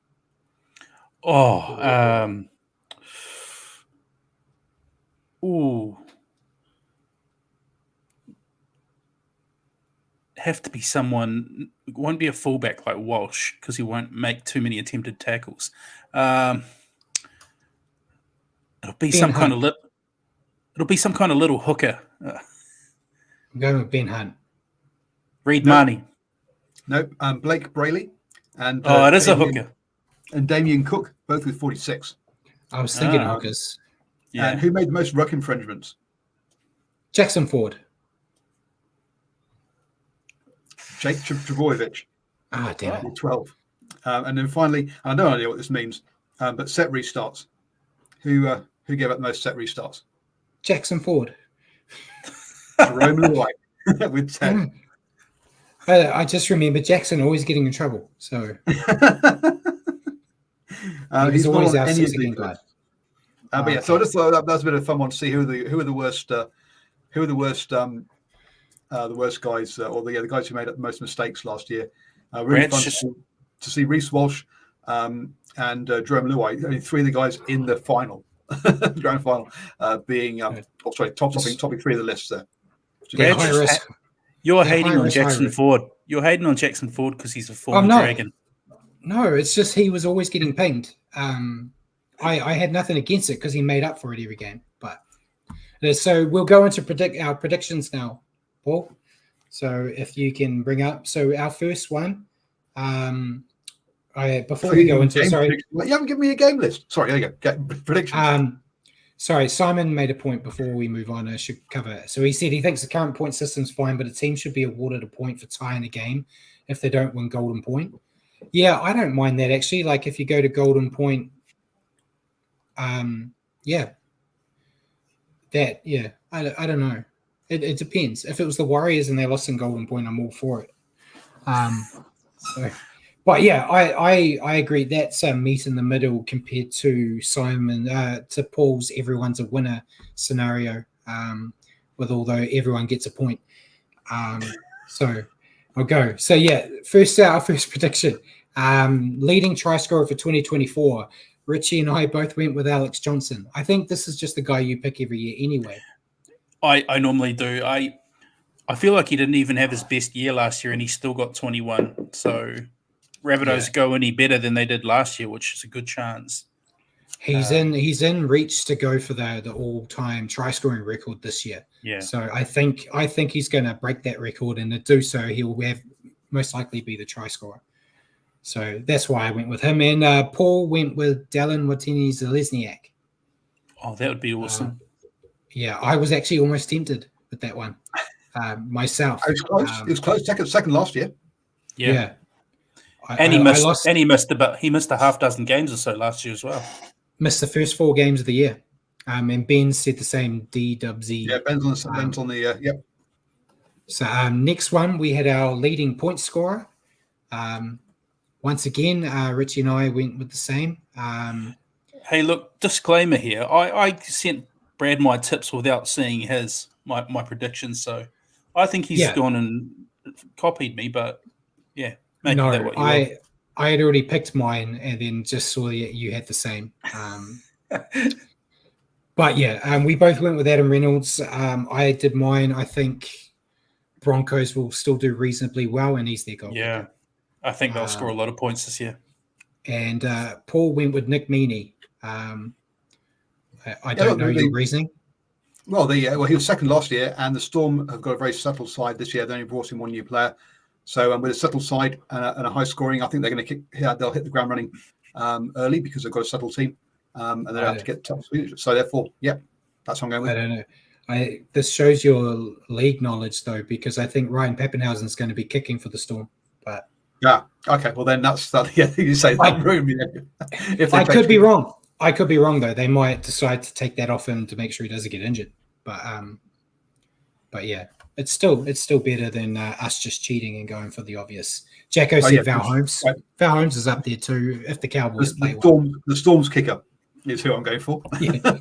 Have to be someone. It won't be a fullback like Walsh because he won't make too many attempted tackles. It'll be some kind of little hooker. I'm going with Ben Hunt. Reed Mahoney. No, Blake Brayley and it is a hooker. And Damien Cook, both with 46. I was thinking hookers. Yeah. And who made the most ruck infringements? Jackson Ford. Jake Trebojevic. Damn it. 12. And then finally, I don't know what this means, but set restarts. Who gave up the most set restarts? Jackson Ford. Jerome Luai with 10. I just remember Jackson always getting in trouble. So he's always our any second guy. But yeah, so I just thought that was a bit of fun one to see who are the worst guys, or the guys who made up the most mistakes last year. Really fun to see Reece Walsh and Jerome Luai. I mean, 3 of the guys in the final, grand final, being topping 3 of the lists there. You're hating on Jackson Ford. You're hating on Jackson Ford because he's a former Dragon. No, it's just he was always getting pinged. I had nothing against it because he made up for it every game. But so we'll go into our predictions now, Paul. So if you can bring up, our first one. Before we go into, you haven't given me a game list. Sorry, there you go. Predictions. Sorry, Simon made a point before we move on. I should cover it. So he said he thinks the current point system's fine, but a team should be awarded a point for tying a game if they don't win golden point. Yeah, I don't mind that actually. Like if you go to golden point, I don't know. It depends. If it was the Warriors and they lost in golden point, I'm all for it. But yeah, I agree. That's a meet in the middle compared to Simon, to Paul's everyone's a winner scenario, although everyone gets a point. So I'll go. So yeah, our first prediction. Leading try scorer for 2024. Richie and I both went with Alex Johnson. I think this is just the guy you pick every year anyway. I normally do. I I feel like he didn't even have his best year last year, and he still got 21. So Rabbitohs go any better than they did last year, which is a good chance. He's in reach to go for the all-time try-scoring record this year. Yeah. So I think he's going to break that record, and to do so, he will most likely be the try scorer. So that's why I went with him. And Paul went with Dallin Watene-Zelezniak. Oh, that would be awesome. Yeah, I was actually almost tempted with that one myself. It was close. It was close. Second last year. Yeah. He missed a half dozen games or so last year as well. Missed the first 4 games of the year. And Ben said the same. DWZ. Yeah, Ben's on the yep. So next one, we had our leading point scorer. Once again, Richie and I went with the same. Hey, look, disclaimer here. I sent Brad my tips without seeing my predictions, so I think he's gone and copied me. But yeah, maybe that what you want. I had already picked mine and then just saw that you had the same. But yeah, we both went with Adam Reynolds. I did mine. I think Broncos will still do reasonably well, and he's their goal. Yeah, I think they'll score a lot of points this year. And Paul went with Nick Meaney. I don't know your reasoning. Well, he was second last year, and the Storm have got a very settled side this year. They only brought in one new player, so with a settled side and a high scoring, I think they're going to they'll hit the ground running early because they've got a settled team, and they don't have to get tough. So therefore, yeah, that's what I'm going with. I don't know. This shows your league knowledge, though, because I think Ryan Pappenhausen is going to be kicking for the Storm. But yeah, okay, well then that's that. Yeah, you say that room. If I could be wrong. I could be wrong, though. They might decide to take that off him to make sure he doesn't get injured. But yeah, it's still better than us just cheating and going for the obvious. Jacko said Val Holmes. Right. Val Holmes is up there too. If the Cowboys play the Storm's kicker is who I'm going for. Yeah.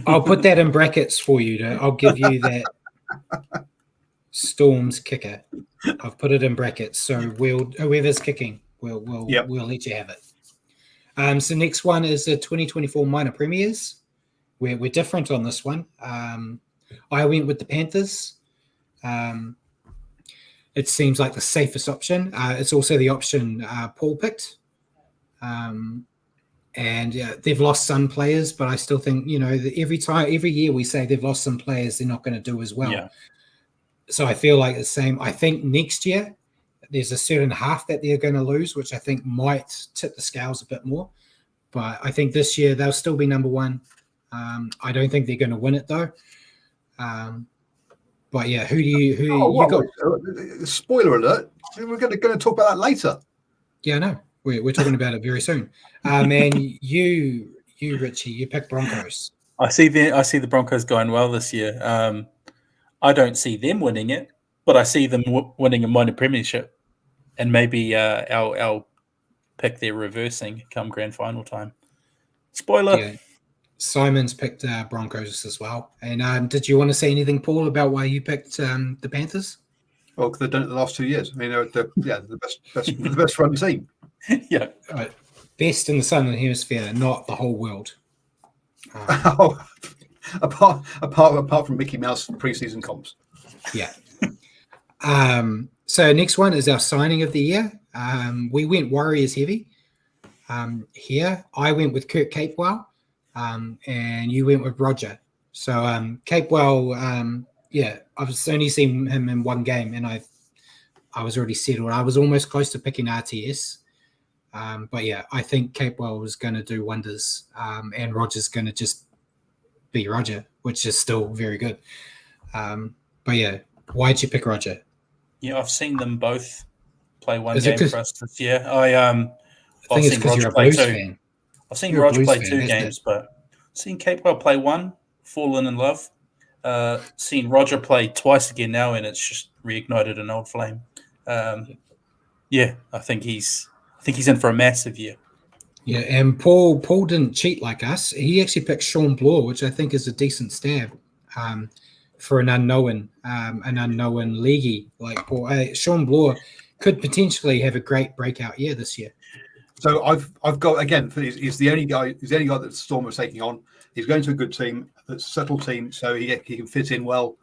I'll put that in brackets for you. I'll give you that Storm's kicker. I've put it in brackets, so whoever's kicking, we'll let you have it. So next one is the 2024 minor premiers. We're different on this one. I went with the Panthers. It seems like the safest option. It's also the option Paul picked. And they've lost some players, but I still think, every year we say they've lost some players, they're not going to do as well. Yeah. So I feel like the same. I think next year there's a certain half that they're going to lose, which I think might tip the scales a bit more. But I think this year they'll still be number one. I don't think they're going to win it though. But yeah, who you got? Spoiler alert! We're going to talk about that later. Yeah, no, we're talking about it very soon. And you Richie, you picked Broncos. I see the Broncos going well this year. I don't see them winning it, but I see them winning a minor premiership, and maybe our pick they're reversing come grand final time. Spoiler. Yeah. Simon's picked Broncos as well. And did you want to say anything, Paul, about why you picked the Panthers? Well, because they've done it the last 2 years. I mean, they're the best run team. Yeah, best in the Southern Hemisphere, not the whole world. Apart from Mickey Mouse preseason comps. Yeah. So next one is our signing of the year. We went Warriors heavy. Here I went with Kurt Capewell. And you went with Roger. So Capewell, I've only seen him in one game, and I was already settled. I was almost close to picking RTS, but yeah, I think Capewell was going to do wonders, and Roger's going to just be Roger, which is still very good. But yeah, why'd you pick Roger? Yeah, I've seen them both play one game for us this year. I've think it's because you're a Blues fan. I've seen Roger play 2 games, but seen Capewell play 1, fallen in love. Seen Roger play twice again now, and it's just reignited an old flame. I think he's in for a massive year. Yeah, and Paul didn't cheat like us. He actually picked Sean Bloor, which I think is a decent stab for an unknown leaguey like Paul. Sean Bloor could potentially have a great breakout year this year. So I've got, again, he's the only guy that the Storm are taking on. He's going to a good team, that's a settled team, so he can fit in well.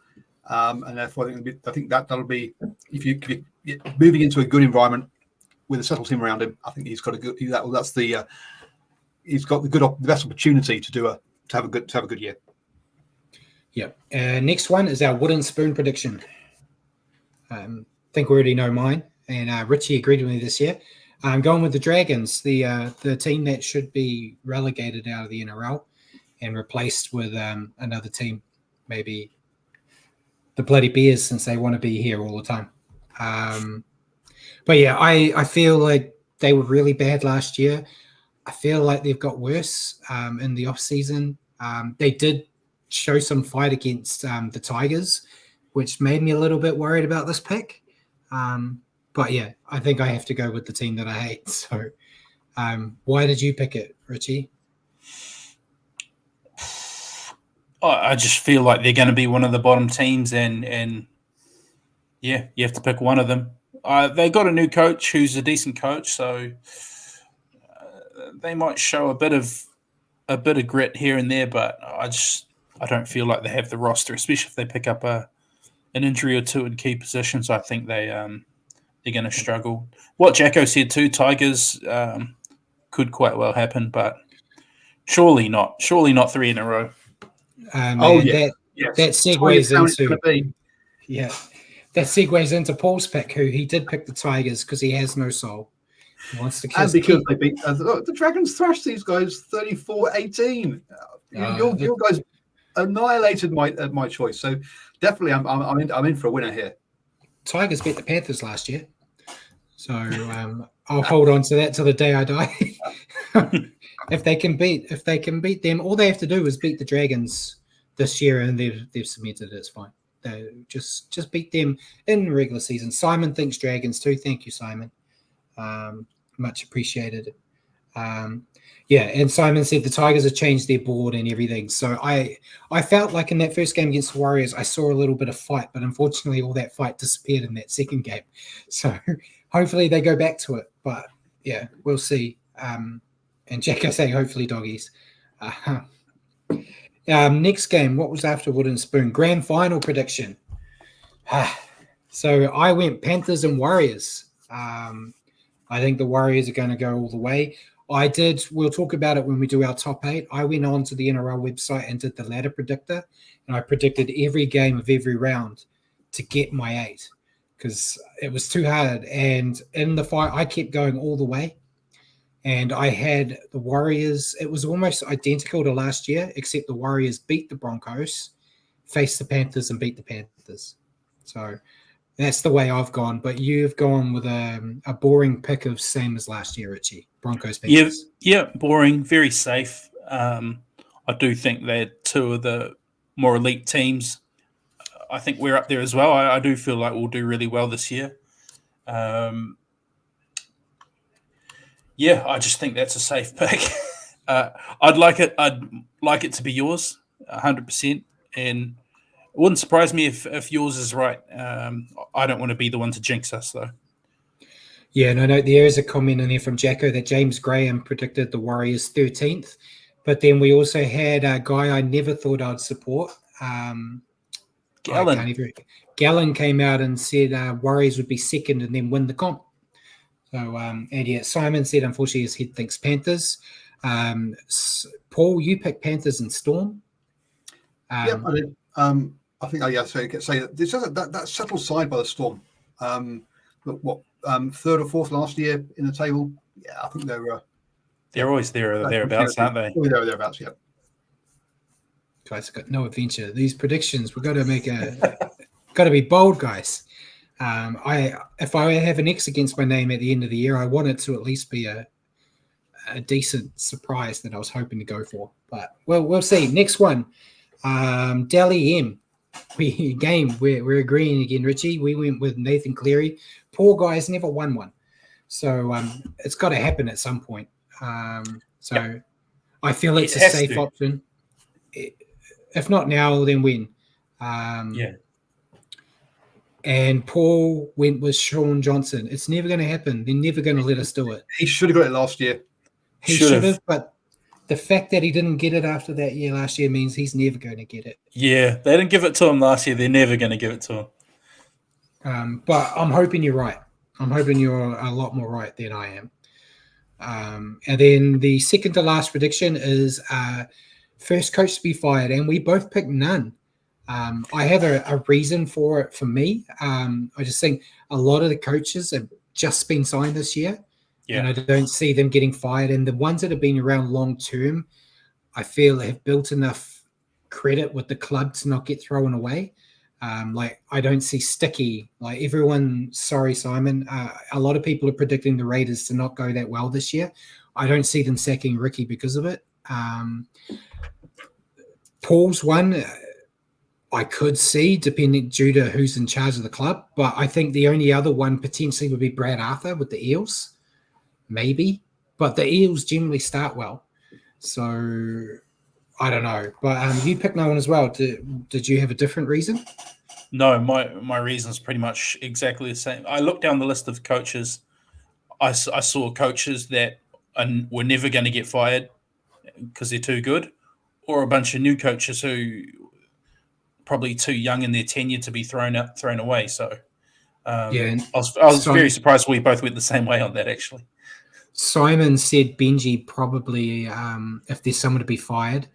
and therefore I think that'll be if you moving into a good environment with a settled team around him. I think he's got a good. He's got the best opportunity to have a good year. Yeah. Next one is our wooden spoon prediction. I think we already know mine, and Richie agreed with me this year. I'm going with the Dragons, the team that should be relegated out of the NRL and replaced with another team, maybe the bloody Bears, since they want to be here all the time. But yeah, I feel like they were really bad last year. I feel like they've got worse in the off season. They did show some fight against the Tigers, which made me a little bit worried about this pick. But yeah, I think I have to go with the team that I hate. So why did you pick it, Richie? I just feel like they're going to be one of the bottom teams, and yeah, you have to pick one of them. They got a new coach who's a decent coach, so they might show a bit of grit here and there, but I don't feel like they have the roster, especially if they pick up an injury or two in key positions. I think they're going to struggle. What Jacko said too, Tigers could quite well happen, but surely not 3 in a row. That segues into that segues into Paul's pick, who he did pick the Tigers because he has no soul. He wants to and because they beat the Dragons thrashed these guys 34-18. Your guys annihilated my choice. So definitely, I'm in for a winner here. Tigers beat the Panthers last year, so I'll hold on to that till the day I die. If they can beat them, all they have to do is beat the Dragons this year, and they've cemented it. It's fine. They just beat them in the regular season. Simon thinks Dragons too. Thank you, Simon. Much appreciated. And Simon said the Tigers have changed their board and everything. So I felt like in that first game against the Warriors, I saw a little bit of fight, but unfortunately all that fight disappeared in that second game. So hopefully they go back to it. But yeah, we'll see. And Jack, I say hopefully doggies. Next game, what was after Wooden Spoon? Grand final prediction. So I went Panthers and Warriors. I think the Warriors are going to go all the way. We'll talk about it when we do our top 8. I went on to the NRL website and did the ladder predictor, and I predicted every game of every round to get my 8 because it was too hard. And in the fight, I kept going all the way. And I had the Warriors. It was almost identical to last year, except the Warriors beat the Broncos, faced the Panthers, and beat the Panthers. So that's the way I've gone. But you've gone with a boring pick of same as last year, Richie. Broncos, Panthers. Yeah, boring, very safe. I do think they're two of the more elite teams. I think we're up there as well. I do feel like we'll do really well this year. I just think that's a safe pick. I'd like it to be yours, 100%, and it wouldn't surprise me if yours is right. I don't want to be the one to jinx us, though. Yeah, no. There is a comment in there from Jacko that James Graham predicted the Warriors 13th, but then we also had a guy I never thought I'd support. Gallon. Gallon came out and said Warriors would be second and then win the comp. So, Simon said, unfortunately, his head thinks Panthers. Paul, you picked Panthers and Storm. I did. I think, say this that settled side by the Storm. Third or fourth last year in the table? Yeah, I think they're always there or thereabouts, aren't they? They're thereabouts, yeah. Guys, I've got no adventure. These predictions, we've got to make got to be bold, guys. If I have an X against my name at the end of the year, I want it to at least be a decent surprise that I was hoping to go for. But we'll see. Next one, Dally M. We're agreeing again, Richie. We went with Nathan Cleary. Poor guy's never won one, so it's got to happen at some point. I feel it's a safe option. If not now, then when? And Paul went with Sean Johnson. It's never going to happen. They're never going to let us do it. He should have got it last year. He should have, but the fact that he didn't get it after that year last year means he's never going to get it. Yeah, they didn't give it to him last year. They're never going to give it to him. But I'm hoping you're right. I'm hoping you're a lot more right than I am. And then the second to last prediction is first coach to be fired, and we both picked none. I have a reason for it for me. I just think a lot of the coaches have just been signed this year, and I don't see them getting fired. And the ones that have been around long term, I feel have built enough credit with the club to not get thrown away. Like I don't see Sticky. Like everyone, sorry, Simon. A lot of people are predicting the Raiders to not go that well this year. I don't see them sacking Ricky because of it. Paul's one I could see, depending due to who's in charge of the club. But I think the only other one potentially would be Brad Arthur with the Eels, maybe. But the Eels generally start well, so I don't know. But you picked no one as well. Did you have a different reason? No, my reason is pretty much exactly the same. I looked down the list of coaches. I saw coaches that were never going to get fired because they're too good, or a bunch of new coaches who probably too young in their tenure to be thrown away. So I was very surprised we both went the same way on that, actually. Simon said Benji probably if there's someone to be fired.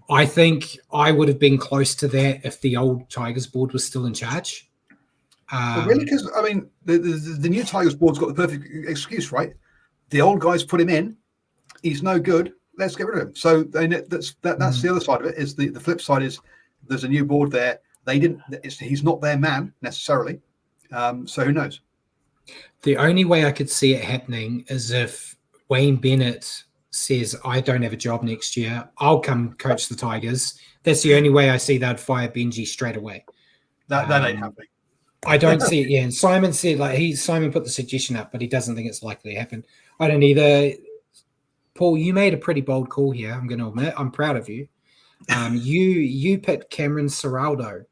I think I would have been close to that if the old Tigers board was still in charge. Really? Because, I mean, the new Tigers board's got the perfect excuse, right? The old guys put him in. He's no good. Let's get rid of him. So that's the other side of it. Is the flip side is there's a new board there. He's not their man necessarily. So who knows? The only way I could see it happening is if Wayne Bennett says, I don't have a job next year, I'll come coach the Tigers. That's the only way I see they'd fire Benji straight away. That ain't happening. I don't see it. Yeah, and Simon said Simon put the suggestion up, but he doesn't think it's likely to happen. I don't either. Paul, you made a pretty bold call here. I'm going to admit, I'm proud of you. You picked Cameron Ciraldo,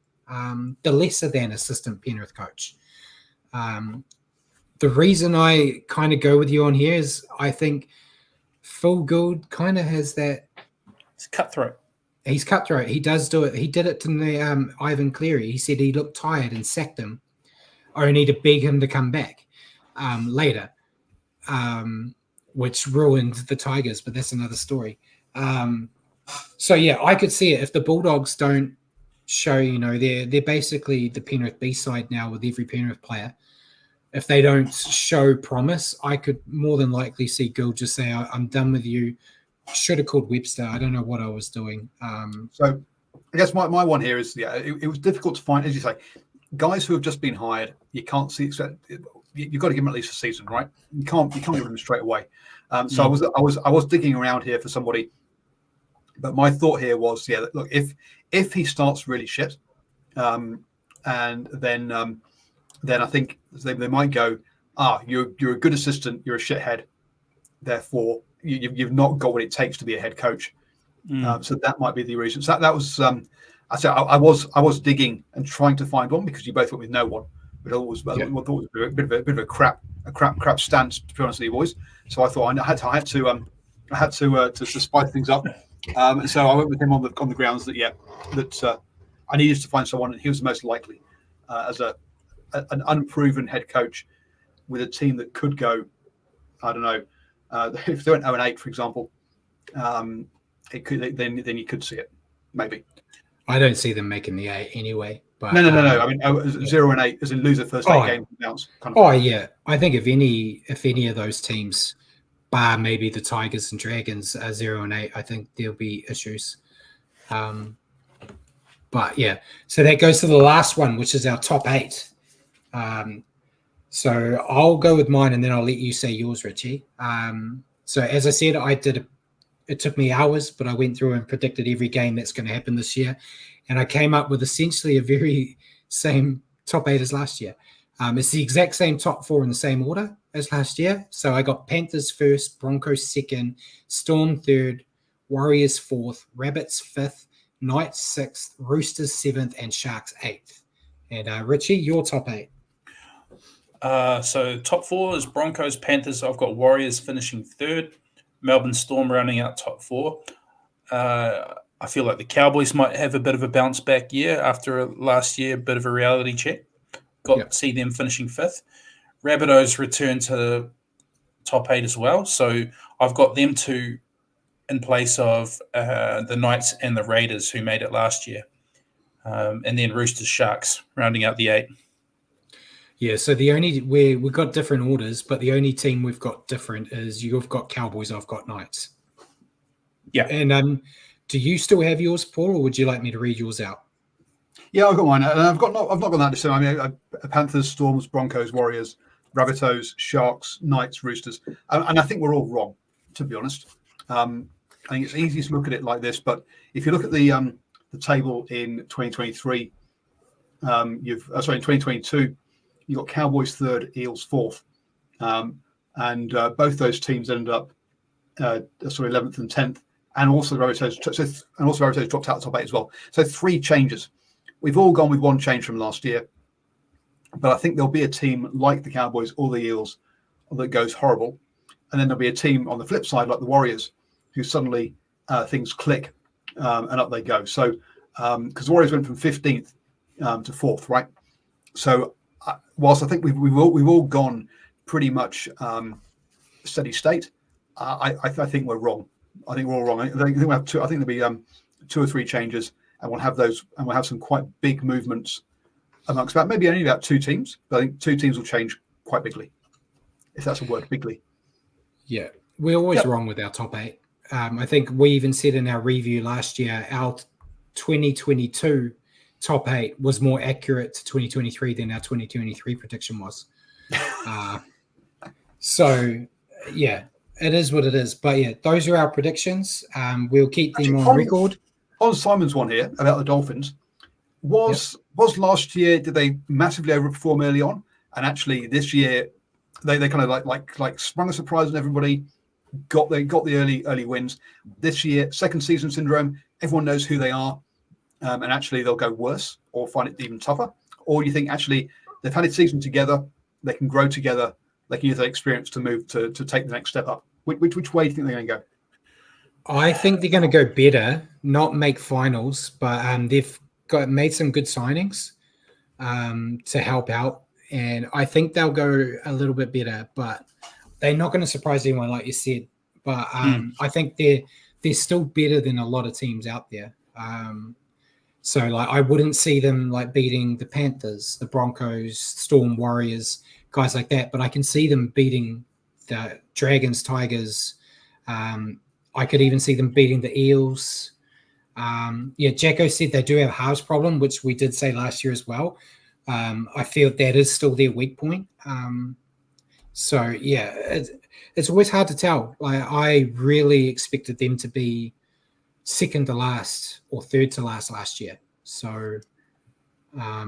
the lesser than assistant Penrith coach. The reason I kind of go with you on here is I think Phil Gould kind of has that. It's cutthroat. He's cutthroat. He does do it. He did it to Ivan Cleary. He said he looked tired and sacked him, only to beg him to come back later, which ruined the Tigers. But that's another story. So yeah, I could see it if the Bulldogs don't show. They're basically the Penrith B-side now with every Penrith player. If they don't show promise, I could more than likely see Gould just say, I'm done with you. Should have called Webster. I don't know what I was doing. So I guess my one here is, it was difficult to find, as you say, guys who have just been hired. You can't see, you've got to give them at least a season, right? You can't get rid of them straight away. So I was digging around here for somebody, but my thought here was, look, if he starts really shit, and then I think they might go, you're a good assistant, you're a shithead, therefore you've not got what it takes to be a head coach. So that might be the reason. So that was I was digging and trying to find one, because you both went with no one, but I thought it was a bit of a crap stance, to be honest with you boys. So I thought I had to spice things up. And so I went with him on the grounds that I needed to find someone, and he was the most likely as an unproven head coach with a team that could go, I don't know, if they went 0-8, for example, it could then you could see it, maybe. I don't see them making the 8 anyway. But no. I mean, 0-8 as in lose the first 8 games and bounce. Yeah. I think if any of those teams, bar maybe the Tigers and Dragons, are 0-8, I think there'll be issues. But yeah, so that goes to the last one, which is our top 8. So I'll go with mine, and then I'll let you say yours, Richie. So as I said, it took me hours, but I went through and predicted every game that's going to happen this year. And I came up with essentially a very same top 8 as last year. It's the exact same top 4 in the same order as last year. So I got Panthers first, Broncos second, Storm third, Warriors 4th, Rabbits 5th, Knights 6th, Roosters 7th, and Sharks 8th. And Richie, your top 8. So top 4 is Broncos, Panthers. I've got Warriors finishing 3rd, Melbourne Storm rounding out top 4. I feel like the Cowboys might have a bit of a bounce back year after last year, a bit of a reality check. To see them finishing 5th. Rabbitohs return to top 8 as well. So I've got them 2 in place of the Knights and the Raiders who made it last year. And then Roosters Sharks rounding out the 8. Yeah, so we've got different orders, but the only team we've got different is you've got Cowboys, I've got Knights. Yeah. And do you still have yours, Paul, or would you like me to read yours out? Yeah, I've got mine, and I've not got that decision. I mean, Panthers, Storms, Broncos, Warriors, Rabbitohs, Sharks, Knights, Roosters, and I think we're all wrong, to be honest. I think it's easy to look at it like this, but if you look at the table in 2023, in 2022, you've got Cowboys 3rd, Eels 4th, and both those teams ended up 11th and 10th, and also the Rabbitohs dropped out of the top 8 as well. So 3 changes. We've all gone with 1 change from last year, but I think there'll be a team like the Cowboys or the Eels that goes horrible, and then there'll be a team on the flip side like the Warriors who suddenly things click and up they go. So because the Warriors went from 15th to 4th, right? So whilst I think we've all gone pretty much steady state, I think we're wrong. I think we're all wrong. I think we have 2. I think there'll be 2 or 3 changes. And we'll have some quite big movements amongst maybe only about 2 teams, but I think 2 teams will change quite bigly, if that's a word, bigly. Yeah, we're always wrong with our top 8. I think we even said in our review last year, our 2022 top 8 was more accurate to 2023 than our 2023 prediction was. So, yeah, it is what it is. But yeah, those are our predictions. We'll keep them on record. On Simon's one here about the Dolphins, was last year, did they massively overperform early on? And actually this year they kind of like sprung a surprise on everybody, got the early wins. This year, second season syndrome, everyone knows who they are, and actually they'll go worse or find it even tougher. Or you think actually they've had a season together, they can grow together, they can use that experience to move to take the next step up. Which way do you think they're going to go? I think they're going to go better, not make finals, but they've made some good signings to help out, and I think they'll go a little bit better. But they're not going to surprise anyone, like you said. But I think they're still better than a lot of teams out there. So like I wouldn't see them like beating the Panthers, the Broncos, Storm, Warriors, guys like that. But I can see them beating the Dragons, Tigers. I could even see them beating the Eels. Jacko said they do have a halves problem, which we did say last year as well. I feel that is still their weak point. It's always hard to tell. Like I really expected them to be second to last or third to last year. So, I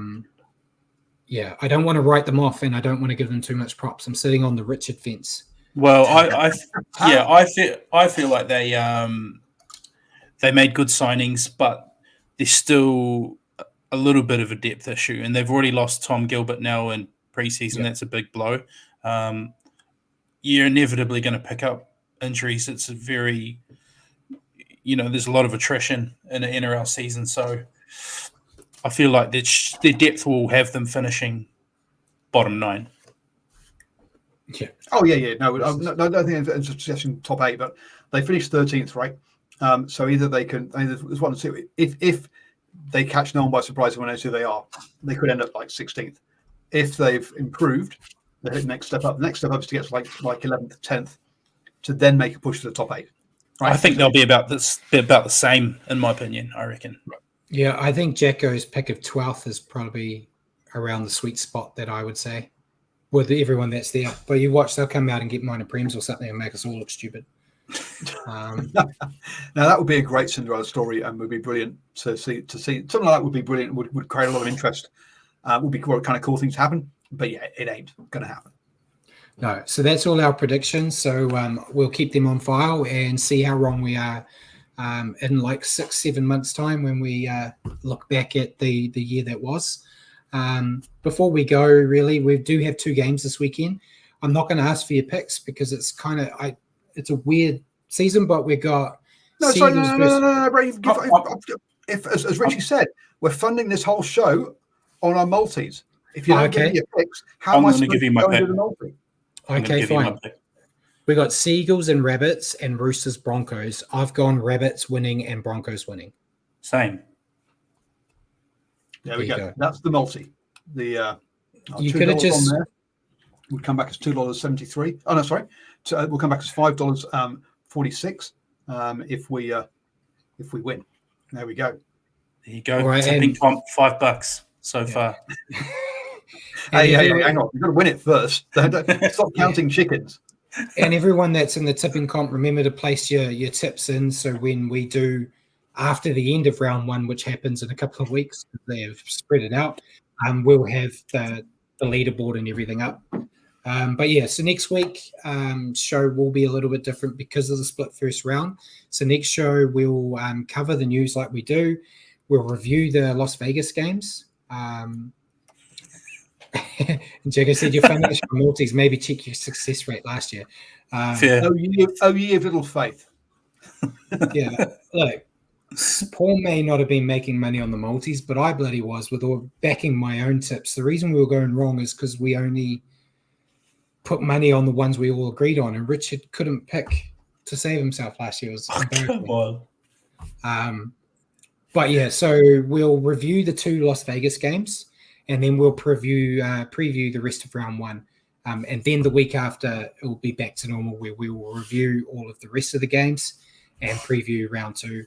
don't want to write them off, and I don't want to give them too much props. I'm sitting on the Richard fence. Well, I feel like they made good signings, but there's still a little bit of a depth issue, and they've already lost Tom Gilbert now in preseason. That's a big blow. You're inevitably going to pick up injuries. It's a very, there's a lot of attrition in an NRL season, so I feel like their depth will have them finishing bottom 9. Yeah. Oh yeah. No, I don't think it's suggesting top 8, but they finished 13th, right? So either there's one or two. If they catch no one by surprise when they know who they are, they could end up like 16th. If they've improved, they hit the next step up. The next step up is to get to like 11th, 10th, to then make a push to the top 8. Right? I think they'll be about the same, in my opinion. I reckon. Yeah, I think Jacko's pick of 12th is probably around the sweet spot that I would say with everyone that's there. But you watch, they'll come out and get minor prems or something and make us all look stupid. Now that would be a great Cinderella story and would be brilliant to see. Something like that would be brilliant. Would create a lot of interest. Would be kind of cool things to happen. But yeah, it ain't going to happen. No. So that's all our predictions. So we'll keep them on file and see how wrong we are in like 6-7 months' time when we look back at the year that was. Before we go, really, we do have 2 games this weekend. I'm not going to ask for your picks because it's kind of it's a weird season, but we got No, Ray, as Richie said, we're funding this whole show on our multis. If you don't give me your picks, how am I supposed to go and do the multi? Okay, fine. We got Seagulls and Rabbits and Roosters Broncos. I've gone Rabbits winning and Broncos winning. Same. There we go. That's the multi. The you could have just on there would come back as $2.73. Oh no, sorry. So we'll come back as $5.46 if we win. There we go. There you go. Right, tipping comp $5 so far. Hey, hang on. You've got to win it first. Don't stop counting chickens. And everyone that's in the tipping comp, remember to place your tips in. So when we do after the end of round one, which happens in a couple of weeks, they have spread it out. We'll have the leaderboard and everything up. But yeah, so next week show will be a little bit different because of the split first round. So next show we'll cover the news like we do. We'll review the Las Vegas games. Jago said you're funding for multis. Maybe check your success rate last year. Oh, ye of little faith. Yeah, look, Paul may not have been making money on the multis, but I bloody was with all backing my own tips. The reason we were going wrong is because we only put money on the ones we all agreed on, and Richard couldn't pick to save himself last year. It was come on. But yeah, so we'll review the 2 Las Vegas games, and then we'll preview the rest of round one. And then the week after, it will be back to normal where we will review all of the rest of the games and preview round 2.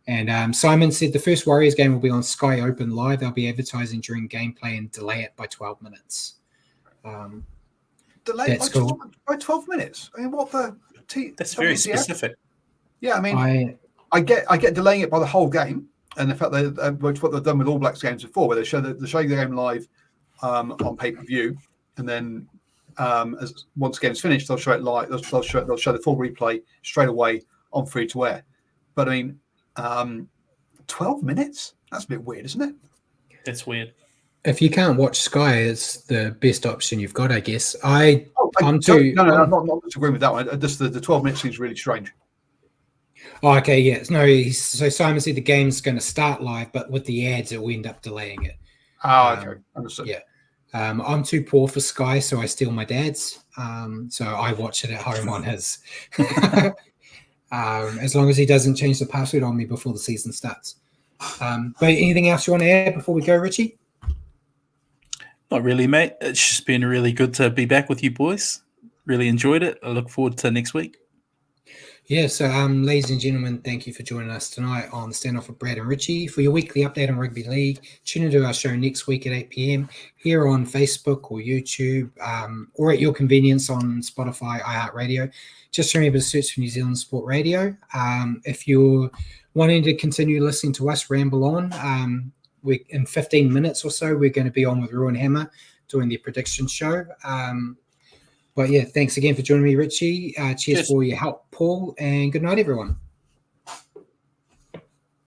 And Simon said the first Warriors game will be on Sky Open Live. They'll be advertising during gameplay and delay it by 12 minutes. Delay it by 12 minutes? I mean, what the... That's very specific. Yeah, I mean, I get delaying it by the whole game. And the fact that what they've done with All Blacks games before, where they show the game live on pay-per-view, and then once the game's finished, they'll show it live. They'll show the full replay straight away on free-to-air. But I mean, 12 minutes? That's a bit weird, isn't it? It's weird. If you can't watch Sky, it's the best option you've got, I guess. I'm not disagreeing with that one. Just the 12 minutes seems really strange. Oh, okay, yeah. No, so Simon said the game's going to start live, but with the ads, it will end up delaying it. Oh, okay. Understood. Yeah. I'm too poor for Sky, so I steal my dad's. So I watch it at home on his. As long as he doesn't change the password on me before the season starts. But anything else you want to add before we go, Richie? Not really, mate. It's just been really good to be back with you boys. Really enjoyed it. I look forward to next week. Yeah, so ladies and gentlemen, thank you for joining us tonight on Standoff with Brad and Richie. For your weekly update on rugby league, tune into our show next week at 8 p.m. here on Facebook or YouTube, or at your convenience on Spotify, iHeartRadio. Just remember to search for New Zealand Sport Radio. If you're wanting to continue listening to us ramble on, in 15 minutes or so, we're going to be on with Ruin Hammer doing the prediction show. But yeah, thanks again for joining me, Richie. Cheers for your help, Paul, and good night, everyone.